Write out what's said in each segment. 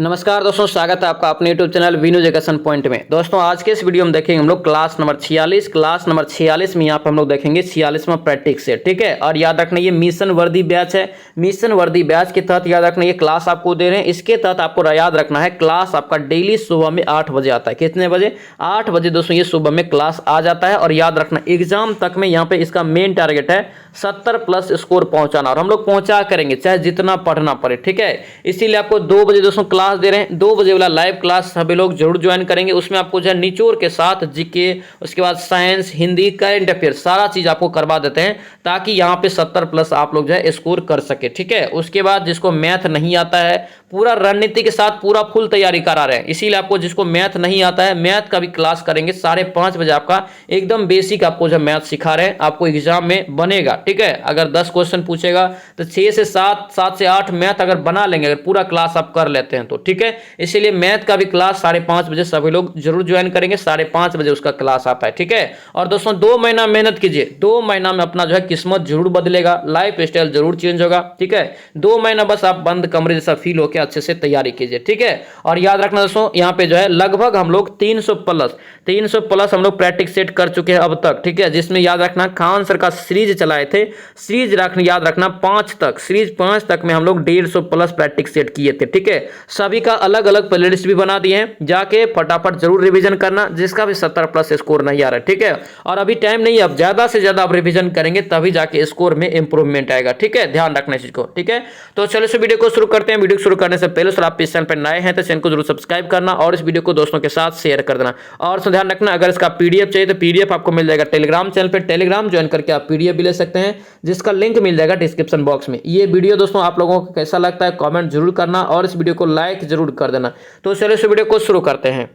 नमस्कार दोस्तों, स्वागत है आपका अपने YouTube channel Vinu education point में। दोस्तों आज के इस वीडियो में देखेंगे हम लोग क्लास नंबर 46 में यहाँ पे हम लोग देखेंगे 46वां प्रैक्टिस सेट। ठीक है, और याद रखना ये मिशन वर्दी बैच है। मिशन वर्दी बैच के तहत याद रखना ये क्लास आपको दे रहे हैं। इसके तहत आपको याद रखना है क्लास आपका डेली सुबह में 8 बजे आता है। कितने बजे? 8 बजे दोस्तों ये सुबह में क्लास आ जाता है। और याद रखना एग्जाम तक में यहाँ पे इसका मेन टारगेट है 70+ स्कोर पहुंचाना, और हम लोग पहुंचा करेंगे चाहे जितना पढ़ना पड़े। ठीक है, इसीलिए आपको 2 बजे दोस्तों क्लास दे रहे हैं। 2 बजे वाला लाइव क्लास सभी लोग जरूर ज्वाइन करेंगे। उसमें आपको जो है निचोड़ के साथ जीके, उसके बाद साइंस, हिंदी, करंट अफेयर सारा चीज आपको करवा देते हैं, ताकि यहाँ पे 70+ आप लोग जो है स्कोर कर सके। ठीक है, उसके बाद जिसको मैथ नहीं आता है, पूरा रणनीति के साथ पूरा फुल तैयारी करा रहे हैं। इसीलिए आपको जिसको मैथ नहीं आता है, मैथ का भी क्लास करेंगे 5:30 बजे। आपका एकदम बेसिक आपको जो मैथ सिखा रहे हैं, आपको एग्जाम में बनेगा। ठीक है, अगर 10 क्वेश्चन पूछेगा तो 6 से 7, 7 से 8 मैथ अगर बना लेंगे, अगर पूरा क्लास आप कर लेते हैं तो। ठीक है, इसीलिए मैथ का भी क्लास 5:30 बजे सभी लोग जरूर ज्वाइन करेंगे। 5:30 बजे उसका क्लास आता है। ठीक है, और दोस्तों 2 महीना मेहनत कीजिए। 2 महीना में अपना जो है किस्मत जरूर बदलेगा, लाइफ स्टाइल जरूर चेंज होगा। ठीक है, 2 महीना बस आप बंद कमरे जैसा फील होकर अच्छे से तैयारी कीजिए। ठीक है, और याद रखना दोस्तों यहाँ पे जो है लगभग हम लोग 300+ हम लोग प्रैक्टिस सेट कर चुके हैं अब तक। ठीक है, जिसमें याद रखना खान सर का सीरीज चलाए थे। सीरीज याद रखना 5 तक, सीरीज 5 तक में हम लोग 150+ प्रैक्टिस सेट किए थे। ठीक है, सभी का अलग अलग प्लेलिस्ट भी बना दिए हैं, जाके फटाफट जरूर रिवीजन करना, जिसका भी 70+ स्कोर नहीं आ रहा है। ठीक है, और अभी टाइम नहीं है, अब ज्यादा से ज्यादा आप रिवीजन करेंगे तभी जाके स्कोर में इंप्रूवमेंट आएगा। ठीक है, ध्यान रखना इस चीज को। ठीक है, तो चलो इस वीडियो को शुरू करते हैं। वीडियो शुरू करने से पहले सर आप इस चैनल पर नए हैं तो चैनल को जरूर सब्सक्राइब करना और इस वीडियो को दोस्तों के साथ शेयर कर देना। और ध्यान रखना अगर इसका पीडीएफ चाहिए तो पीडीएफ आपको मिल जाएगा टेलीग्राम चैनल पर। टेलीग्राम ज्वाइन करके आप पीडीएफ भी ले सकते हैं, जिसका लिंक मिल जाएगा डिस्क्रिप्शन बॉक्स में। ये वीडियो दोस्तों आप लोगों को कैसा लगता है कमेंट जरूर करना और इस वीडियो को लाइक जरूर कर देना। तो चलिए इस वीडियो को शुरू करते हैं।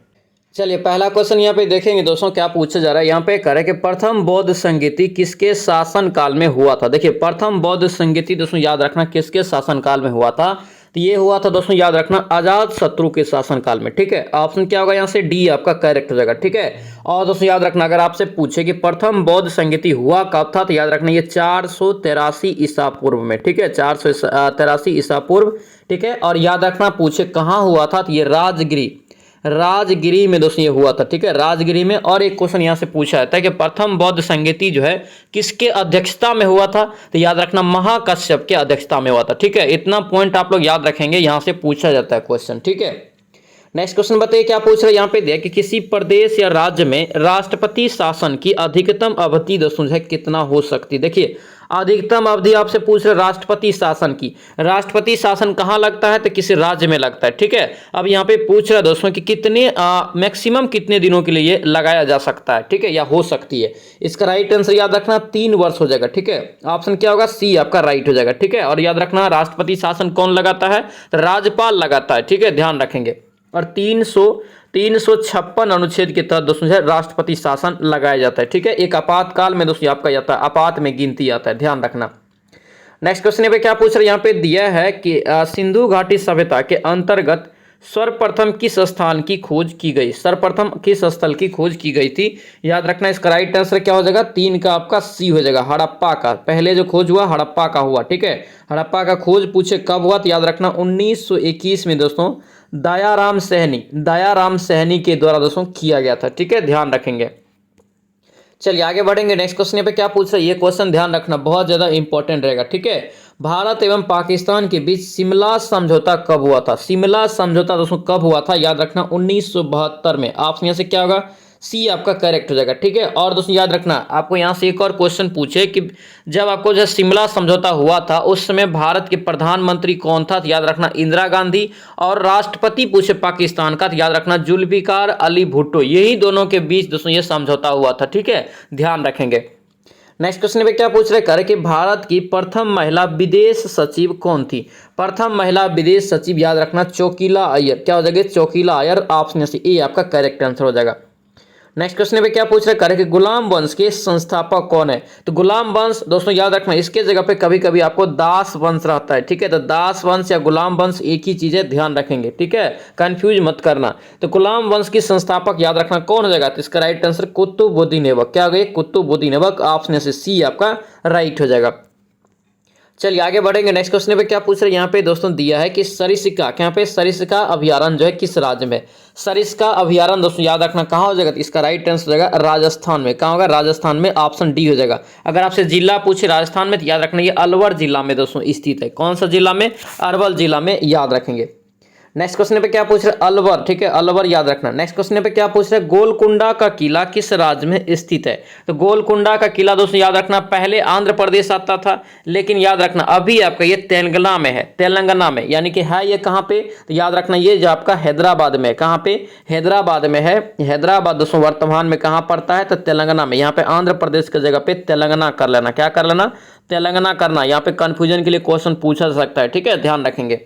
चलिए पहला क्वेश्चन यहाँ पे देखेंगे दोस्तों क्या पूछा जा रहा है। यहाँ पे कह रहे हैं कि प्रथम बौद्ध संगीति किसके शासन काल में हुआ था। देखिए प्रथम बौद्ध संगीति दोस्तों याद रखना किसके शासन काल में हुआ था, तो ये हुआ था दोस्तों याद रखना अजात शत्रु के शासन काल में। ठीक है, ऑप्शन क्या होगा यहाँ से? डी आपका करेक्ट हो जाएगा। ठीक है, और दोस्तों याद रखना अगर आपसे पूछे कि प्रथम बौद्ध संगीति हुआ कब था, तो याद रखना ये 483 ईसा पूर्व में। ठीक है, 483 ईसा पूर्व। ठीक है, और याद रखना पूछे कहाँ हुआ था, तो ये राजगिरी में दोस्तों ये हुआ था। ठीक है, राजगिरी में। और एक क्वेश्चन यहाँ से पूछा जाता है कि प्रथम बौद्ध संगीति जो है किसके अध्यक्षता में हुआ था, तो याद रखना महाकश्यप के अध्यक्षता में हुआ था। ठीक है, इतना पॉइंट आप लोग याद रखेंगे, यहाँ से पूछा जाता है क्वेश्चन। ठीक है, नेक्स्ट क्वेश्चन बताइए क्या पूछ रहे हैं। यहाँ पे दिया कि किसी प्रदेश या राज्य में राष्ट्रपति शासन की अधिकतम अवधि दोस्तों है कितना हो सकती है। देखिए अधिकतम अवधि आपसे पूछ रहे राष्ट्रपति शासन की। राष्ट्रपति शासन कहाँ लगता है, तो किसी राज्य में लगता है। ठीक है, अब यहाँ पे पूछ रहा है दोस्तों कि कितने मैक्सिमम कितने दिनों के लिए लगाया जा सकता है। ठीक है, या हो सकती है। इसका राइट आंसर याद रखना 3 वर्ष हो जाएगा। ठीक है, ऑप्शन क्या होगा? सी आपका राइट हो जाएगा। ठीक है, और याद रखना राष्ट्रपति शासन कौन लगाता है, तो राज्यपाल लगाता है। ठीक है, ध्यान रखेंगे। और 356 अनुच्छेद के तहत दोस्तों है राष्ट्रपति शासन लगाया जाता है। ठीक है, एक आपातकाल में दोस्तों आपका जाता है, आपात में गिनती आता है, ध्यान रखना। नेक्स्ट क्वेश्चन पे क्या पूछ रहे हैं, यहाँ पे दिया है कि सिंधु घाटी सभ्यता के अंतर्गत सर्वप्रथम किस स्थान की खोज की गई, सर्वप्रथम किस स्थल की खोज की गई थी। याद रखना इसका राइट आंसर क्या हो जाएगा? 3 का आपका सी हो जाएगा, हड़प्पा का। पहले जो खोज हुआ हड़प्पा का हुआ। ठीक है, हड़प्पा का खोज पूछे कब हुआ, तो याद रखना 1921 में दोस्तों दयाराम सहनी के द्वारा दोस्तों किया गया था। ठीक है, ध्यान रखेंगे। चलिए आगे बढ़ेंगे। नेक्स्ट क्वेश्चन पे क्या पूछ रहा है, ये क्वेश्चन ध्यान रखना बहुत ज्यादा इंपॉर्टेंट रहेगा। ठीक है, भारत एवं पाकिस्तान के बीच शिमला समझौता कब हुआ था। शिमला समझौता दोस्तों कब हुआ था, याद रखना 1972 में। ऑप्शन यहाँ से क्या होगा? सी आपका करेक्ट हो जाएगा। ठीक है, और दोस्तों याद रखना आपको यहाँ से एक और क्वेश्चन पूछे कि जब आपको जो शिमला समझौता हुआ था उस समय भारत के प्रधानमंत्री कौन था, तो याद रखना इंदिरा गांधी। और राष्ट्रपति पूछे पाकिस्तान का, तो याद रखना जुल्फिकार अली भुट्टो। यही दोनों के बीच दोस्तों ये समझौता हुआ था। ठीक है, ध्यान रखेंगे। नेक्स्ट क्वेश्चन में क्या पूछ रहे हैं कि भारत की प्रथम महिला विदेश सचिव कौन थी। प्रथम महिला विदेश सचिव याद रखना चोकीला अय्यर। क्या हो जाएगा? चोकीला अय्यर। ऑप्शन ए आपका करेक्ट आंसर हो जाएगा। नेक्स्ट क्वेश्चन पे क्या पूछ रहे हैं कि गुलाम वंश के संस्थापक कौन है। तो गुलाम वंश दोस्तों याद रखना इसके जगह पे कभी कभी आपको दास वंश रहता है। ठीक है, तो दास वंश या गुलाम वंश एक ही चीज है, ध्यान रखेंगे। ठीक है, कंफ्यूज मत करना। तो गुलाम वंश की संस्थापक याद रखना कौन हो जाएगा, तो इसका राइट आंसर कुतुबुद्दीन ऐबक। क्या हो गया? कुतुबुद्दीन ऐबक। ऑप्शन से सी आपका राइट हो जाएगा। चलिए आगे बढ़ेंगे। नेक्स्ट क्वेश्चन पे क्या पूछ रहे हैं यहाँ पे दोस्तों, दिया है कि सरिस्का, यहाँ पे सरिस्का अभ्यारण्य जो है किस राज्य में। सरिस्का अभ्यारण्य दोस्तों याद रखना कहाँ हो जाएगा, तो इसका राइट आंसर हो जाएगा राजस्थान में। कहाँ होगा, राजस्थान में, ऑप्शन डी हो जाएगा। अगर आपसे जिला पूछे राजस्थान में तो याद रखना ये अलवर जिला में दोस्तों स्थित है। कौन सा जिला में, अरवल जिला में, याद रखेंगे। नेक्स्ट क्वेश्चन पे क्या पूछ रहे हैं, अलवर, ठीक है, अलवर याद रखना। नेक्स्ट क्वेश्चन पे क्या पूछ रहे हैं, गोलकुंडा का किला किस राज्य में स्थित है। तो गोलकुंडा का किला दोस्तों याद रखना पहले आंध्र प्रदेश आता था, लेकिन याद रखना अभी आपका ये तेलंगाना में है, तेलंगाना में, यानी कि है ये कहाँ पे, तो याद रखना ये जो आपका हैदराबाद में, कहाँ पे, हैदराबाद में है। हैदराबाद दोस्तों वर्तमान में कहाँ पड़ता है, तो तेलंगाना में। यहाँ पे आंध्र प्रदेश की जगह पे तेलंगाना कर लेना, क्या कर लेना, तेलंगाना करना। यहाँ पे कंफ्यूजन के लिए क्वेश्चन पूछा जा सकता है, ठीक है, ध्यान रखेंगे।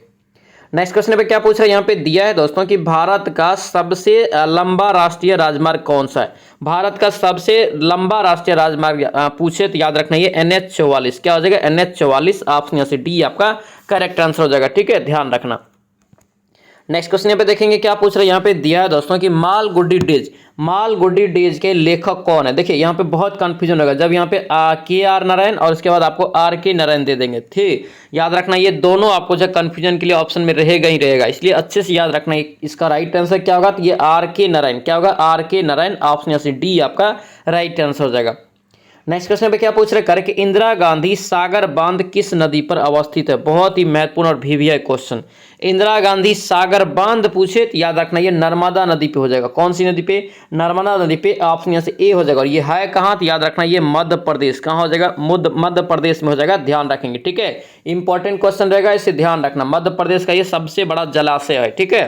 नेक्स्ट क्वेश्चन पे क्या पूछ रहा है, यहाँ पे दिया है दोस्तों कि भारत का सबसे लंबा राष्ट्रीय राजमार्ग कौन सा है। भारत का सबसे लंबा राष्ट्रीय राजमार्ग पूछे तो याद रखना ये NH44, क्या हो जाएगा, NH44, ऑप्शन यहाँ से डी आपका करेक्ट आंसर हो जाएगा, ठीक है, ध्यान रखना। नेक्स्ट क्वेश्चन पे देखेंगे क्या पूछ रहे हैं, यहाँ पे दिया है दोस्तों कि मालगुडी डेज, मालगुडी डेज के लेखक कौन है। देखिए यहाँ पे बहुत कंफ्यूजन होगा जब यहाँ पे KR नारायण और उसके बाद आपको RK नारायण दे देंगे, ठीक, याद रखना ये दोनों आपको जो कंफ्यूजन के लिए ऑप्शन में रहेगा ही रहेगा, इसलिए अच्छे से याद रखना। इसका राइट आंसर क्या होगा, तो ये RK नारायण, क्या होगा, RK नारायण, ऑप्शन यहाँ से डी आपका राइट आंसर हो जाएगा। नेक्स्ट क्वेश्चन पे क्या पूछ रहे हैं, कि इंदिरा गांधी सागर बांध किस नदी पर अवस्थित है। बहुत ही महत्वपूर्ण और VVI क्वेश्चन। इंदिरा गांधी सागर बांध पूछे तो याद रखना ये नर्मदा नदी पे हो जाएगा। कौन सी नदी पे, नर्मदा नदी पे, ऑप्शन यहाँ से ए हो जाएगा। और ये है कहाँ, तो याद रखना ये मध्य प्रदेश, कहाँ हो जाएगा, मध्य प्रदेश में हो जाएगा, ध्यान रखेंगे, ठीक है, इंपॉर्टेंट क्वेश्चन रहेगा, इसे ध्यान रखना। मध्य प्रदेश का ये सबसे बड़ा जलाशय है, ठीक है।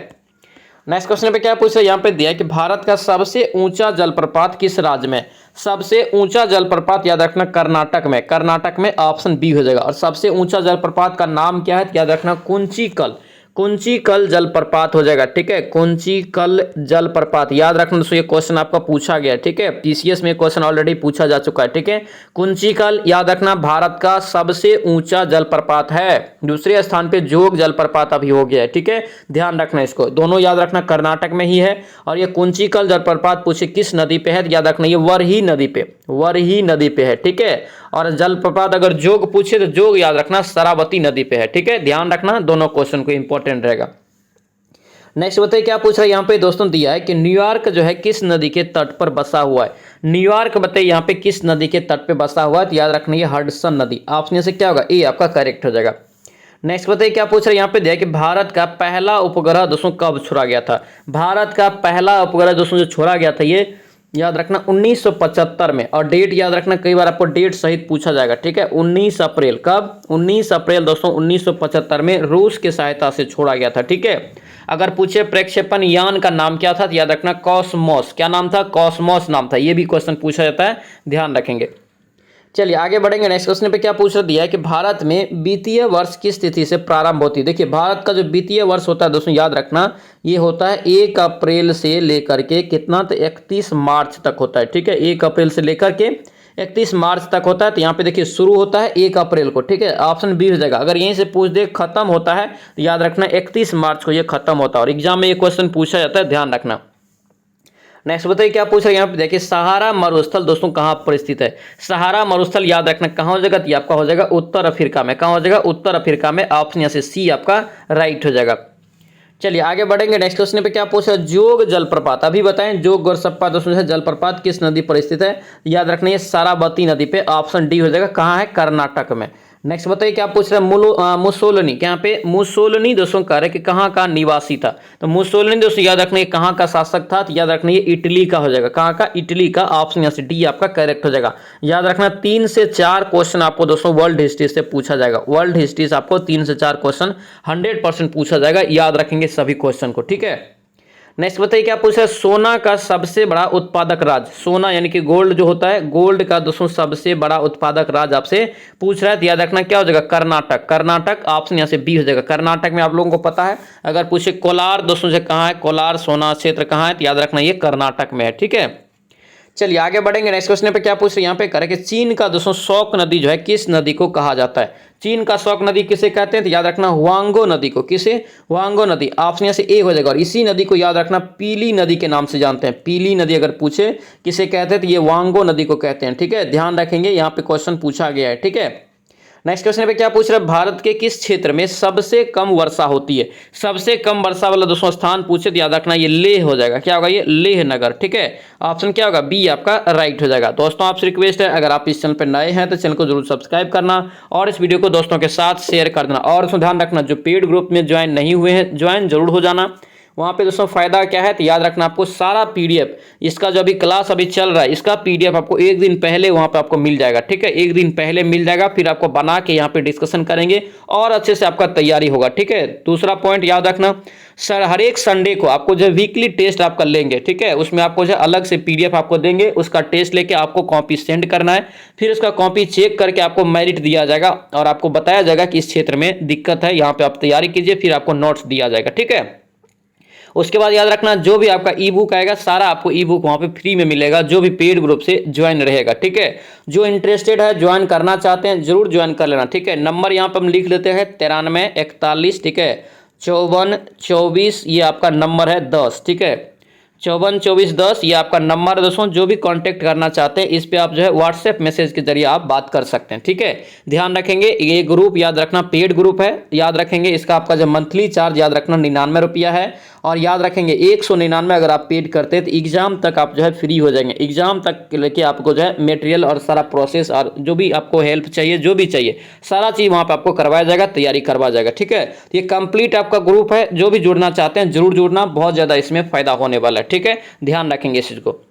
नेक्स्ट क्वेश्चन पे क्या पूछा, यहाँ पे दिया है कि भारत का सबसे ऊंचा जलप्रपात किस राज्य में। सबसे ऊंचा जलप्रपात याद रखना कर्नाटक में, कर्नाटक में, ऑप्शन बी हो जाएगा। और सबसे ऊंचा जलप्रपात का नाम क्या है, याद रखना कुंचिकल, कुंचिकल जलप्रपात हो जाएगा, ठीक है, कुंचिकल जलप्रपात, याद रखना दोस्तों ये क्वेश्चन आपका पूछा गया है, ठीक है, PCS में क्वेश्चन ऑलरेडी पूछा जा चुका है, ठीक है। कुंचिकल याद रखना भारत का सबसे ऊंचा जलप्रपात है। दूसरे स्थान पे जोग जलप्रपात अभी हो गया है, ठीक है, ध्यान रखना इसको, दोनों याद रखना कर्नाटक में ही है। और ये कुंचिकल जलप्रपात पूछे किस नदी पे है, याद रखना ये वरही नदी पे, वरही नदी पे है, ठीक है। और जलप्रपात अगर जोग पूछे तो जोग याद रखना शरावती नदी पे है, ठीक है, ध्यान रखना, दोनों क्वेश्चन को इंपॉर्टेंट रहेगा। नेक्स्ट बताइए क्या पूछ रहा है, यहाँ पे दोस्तों दिया है कि न्यूयॉर्क जो है किस नदी के तट पर बसा हुआ है। न्यूयॉर्क बताइए यहाँ पे किस नदी के तट पे बसा हुआ है, तो याद रखना ये हडसन नदी, ऑप्शन से क्या होगा, ए आपका करेक्ट हो जाएगा। नेक्स्ट बताइए क्या पूछ रहे हैं, यहाँ पे दिया है कि भारत का पहला उपग्रह दोस्तों कब छोड़ा गया था। भारत का पहला उपग्रह दोस्तों जो छोड़ा गया था ये याद रखना 1975 में। और डेट याद रखना, कई बार आपको डेट सहित पूछा जाएगा, ठीक है, 19 अप्रैल, कब, 19 अप्रैल दोस्तों 1975 में रूस की सहायता से छोड़ा गया था, ठीक है। अगर पूछे प्रक्षेपण यान का नाम क्या था, तो याद रखना कॉस्मोस, क्या नाम था, कॉस्मोस नाम था, ये भी क्वेश्चन पूछा जाता है, ध्यान रखेंगे। चलिए आगे बढ़ेंगे। नेक्स्ट क्वेश्चन पे क्या पूछ दिया है कि भारत में वित्तीय वर्ष किस तिथि से प्रारंभ होती है। देखिए भारत का जो वित्तीय वर्ष होता है दोस्तों याद रखना ये होता है 1 अप्रैल से लेकर के कितना, तो 31 मार्च तक होता है, ठीक है, 1 अप्रैल से लेकर के 31 मार्च तक होता है। तो यहाँ पे देखिए शुरू होता है 1 अप्रैल को, ठीक है, ऑप्शन बी हो जाएगा। अगर यहीं से पूछ दे खत्म होता है तो याद रखना 31 मार्च को ये खत्म होता है। और एग्जाम में ये क्वेश्चन पूछा जाता है, ध्यान रखना। नेक्स्ट बताइए क्या पूछ रहे हैं, यहाँ पे देखिए सहारा मरुस्थल दोस्तों कहाँ पर स्थित है। सहारा मरुस्थल याद रखना कहाँ हो जाएगा, तो आपका हो जाएगा उत्तर अफ्रीका में। कहाँ हो जाएगा, उत्तर अफ्रीका में, ऑप्शन यहाँ से सी आपका राइट हो जाएगा। चलिए आगे बढ़ेंगे। नेक्स्ट क्वेश्चन पे क्या पूछ रहा है, जोग जलप्रपात, अभी बताएं जोग गोरसप्पा दोस्तों जलप्रपात किस नदी पर स्थित है। याद रखना ये सारावती नदी पे, ऑप्शन डी हो जाएगा। कहाँ है, कर्नाटक में। नेक्स्ट बताइए क्या पूछ रहे हैं, मुसोलिनी, यहाँ पे मुसोलिनी दोस्तों कह रहे हैं कि कहाँ का निवासी था। तो मुसोलिनी दोस्तों याद रखना ये कहाँ का शासक था, तो याद रखना ये इटली का हो जाएगा। कहाँ का, इटली का, ऑप्शन यहाँ से डी आपका करेक्ट हो जाएगा। याद रखना 3 से 4 क्वेश्चन आपको दोस्तों वर्ल्ड हिस्ट्री से पूछा जाएगा। वर्ल्ड हिस्ट्री से आपको 3 से 4 क्वेश्चन 100% पूछा जाएगा, याद रखेंगे सभी क्वेश्चन को, ठीक है। नेक्स्ट बताइए क्या पूछा है, सोना का सबसे बड़ा उत्पादक राज्य। सोना यानी कि गोल्ड जो होता है, गोल्ड का दोस्तों सबसे बड़ा उत्पादक राज्य आपसे पूछ रहा है, तो याद रखना क्या हो जाएगा, कर्नाटक। कर्नाटक, ऑप्शन यहाँ से बी हो जाएगा। कर्नाटक में आप लोगों को पता है, अगर पूछे कोलार दोस्तों से कहाँ है, कोलार सोना क्षेत्र कहाँ है, तो याद रखना ये कर्नाटक में है, ठीक है। चलिए आगे बढ़ेंगे। नेक्स्ट क्वेश्चन पे क्या पूछ रहे हैं, यहाँ पे करें कि चीन का दोस्तों शौक नदी जो है किस नदी को कहा जाता है। चीन का शौक नदी किसे कहते हैं, तो याद रखना हुआंगो नदी को। किसे, हुआंगो नदी, ऑप्शन यहाँ से ए हो जाएगा। और इसी नदी को याद रखना पीली नदी के नाम से जानते हैं। पीली नदी अगर पूछे किसे कहते हैं, तो ये हुआंगो नदी को कहते हैं, ठीक है, ध्यान रखेंगे, यहाँ पे क्वेश्चन पूछा गया है, ठीक है। नेक्स्ट क्वेश्चन पे क्या पूछ रहा है, भारत के किस क्षेत्र में सबसे कम वर्षा होती है। सबसे कम वर्षा वाला दोस्तों स्थान पूछे तो याद रखना ये लेह हो जाएगा। क्या होगा ये, लेह नगर। ठीक है, ऑप्शन क्या होगा, बी आपका राइट हो जाएगा। दोस्तों आपसे रिक्वेस्ट है, अगर आप इस चैनल पर नए हैं तो चैनल को जरूर सब्सक्राइब करना और इस वीडियो को दोस्तों के साथ शेयर कर देना। और उसमें ध्यान रखना, जो पेड ग्रुप में ज्वाइन नहीं हुए हैं ज्वाइन जरूर हो जाना। वहाँ पे दोस्तों फायदा क्या है, तो याद रखना आपको सारा पीडीएफ इसका जो अभी क्लास अभी चल रहा है इसका पीडीएफ आपको एक दिन पहले वहाँ पे आपको मिल जाएगा। ठीक है, एक दिन पहले मिल जाएगा, फिर आपको बना के यहाँ पे डिस्कशन करेंगे और अच्छे से आपका तैयारी होगा। ठीक है, दूसरा पॉइंट याद रखना, सर हर एक संडे को आपको जो वीकली टेस्ट आपका लेंगे। ठीक है, उसमें आपको जो अलग से पीडीएफ आपको देंगे, उसका टेस्ट लेके आपको कॉपी सेंड करना है, फिर उसका कॉपी चेक करके आपको मेरिट दिया जाएगा और आपको बताया जाएगा कि इस क्षेत्र में दिक्कत है, यहाँ पे आप तैयारी कीजिए, फिर आपको नोट्स दिया जाएगा। ठीक है, उसके बाद याद रखना जो भी आपका ई बुक आएगा सारा आपको ई बुक वहाँ पे फ्री में मिलेगा, जो भी पेड ग्रुप से ज्वाइन रहेगा। ठीक है, जो इंटरेस्टेड है ज्वाइन करना चाहते हैं जरूर ज्वाइन कर लेना। ठीक है, नंबर यहाँ पर हम लिख लेते हैं 9341। ठीक है, 5424 ये आपका नंबर है 10। ठीक है, 542410 ये आपका नंबर है दोस्तों। जो भी कांटेक्ट करना चाहते हैं इस पे आप जो है व्हाट्सएप मैसेज के जरिए आप बात कर सकते हैं। ठीक है, ध्यान रखेंगे ये ग्रुप याद रखना पेड ग्रुप है, याद रखेंगे इसका आपका जो मंथली चार्ज याद रखना 99 रुपया है। और याद रखेंगे 199 अगर आप पेड करते हैं तो एग्जाम तक आप जो है फ्री हो जाएंगे। एग्जाम तक लेके आपको जो है मटेरियल और सारा प्रोसेस और जो भी आपको हेल्प चाहिए जो भी चाहिए सारा चीज़ वहाँ पे आपको करवाया जाएगा, तैयारी करवाया जाएगा। ठीक है, ये कंप्लीट आपका ग्रुप है, जो भी जुड़ना चाहते हैं जरूर जुड़ना, बहुत ज़्यादा इसमें फायदा होने वाला है। ठीक है, ध्यान रखेंगे इस चीज़ को।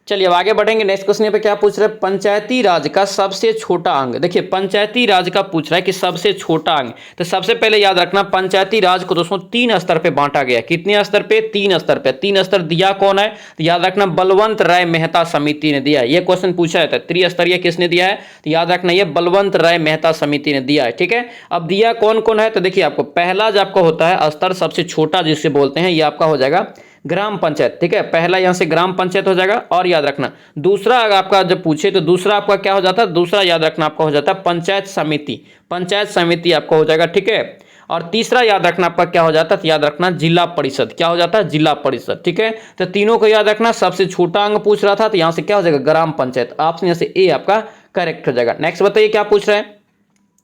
चलिए अब आगे बढ़ेंगे। नेक्स्ट क्वेश्चन पे क्या पूछ रहे हैं, पंचायती राज का सबसे छोटा अंग। देखिए पंचायती राज का पूछ रहा है कि सबसे छोटा अंग, तो सबसे पहले याद रखना पंचायती राज को दोस्तों 3 स्तर पे बांटा गया। कितने स्तर पे, 3 स्तर पे। 3 स्तर दिया कौन है, तो याद रखना बलवंत राय मेहता समिति ने दिया है। ये क्वेश्चन पूछा जाता है त्रिस्तरीय किसने दिया है, तो याद रखना ये बलवंत राय मेहता समिति ने दिया है। ठीक है, अब दिया कौन कौन है, तो देखिए आपको पहला जो आपका होता है स्तर सबसे छोटा जिसे बोलते हैं ये आपका हो जाएगा ग्राम पंचायत। ठीक है, पहला यहां से ग्राम पंचायत हो जाएगा। और याद रखना दूसरा अगर आपका जब पूछे तो दूसरा आपका क्या हो जाता है, दूसरा याद रखना आपका हो जाता है पंचायत समिति। पंचायत समिति आपका हो जाएगा। ठीक है, और तीसरा याद रखना आपका क्या हो जाता है, तो याद रखना जिला परिषद। क्या हो जाता है, जिला परिषद। ठीक है, तो तीनों को याद रखना। सबसे छोटा अंग पूछ रहा था तो यहां से क्या हो जाएगा, ग्राम पंचायत। ऑप्शन यहां से ए आपका करेक्ट हो जाएगा। नेक्स्ट बताइए क्या पूछ रहे हैं,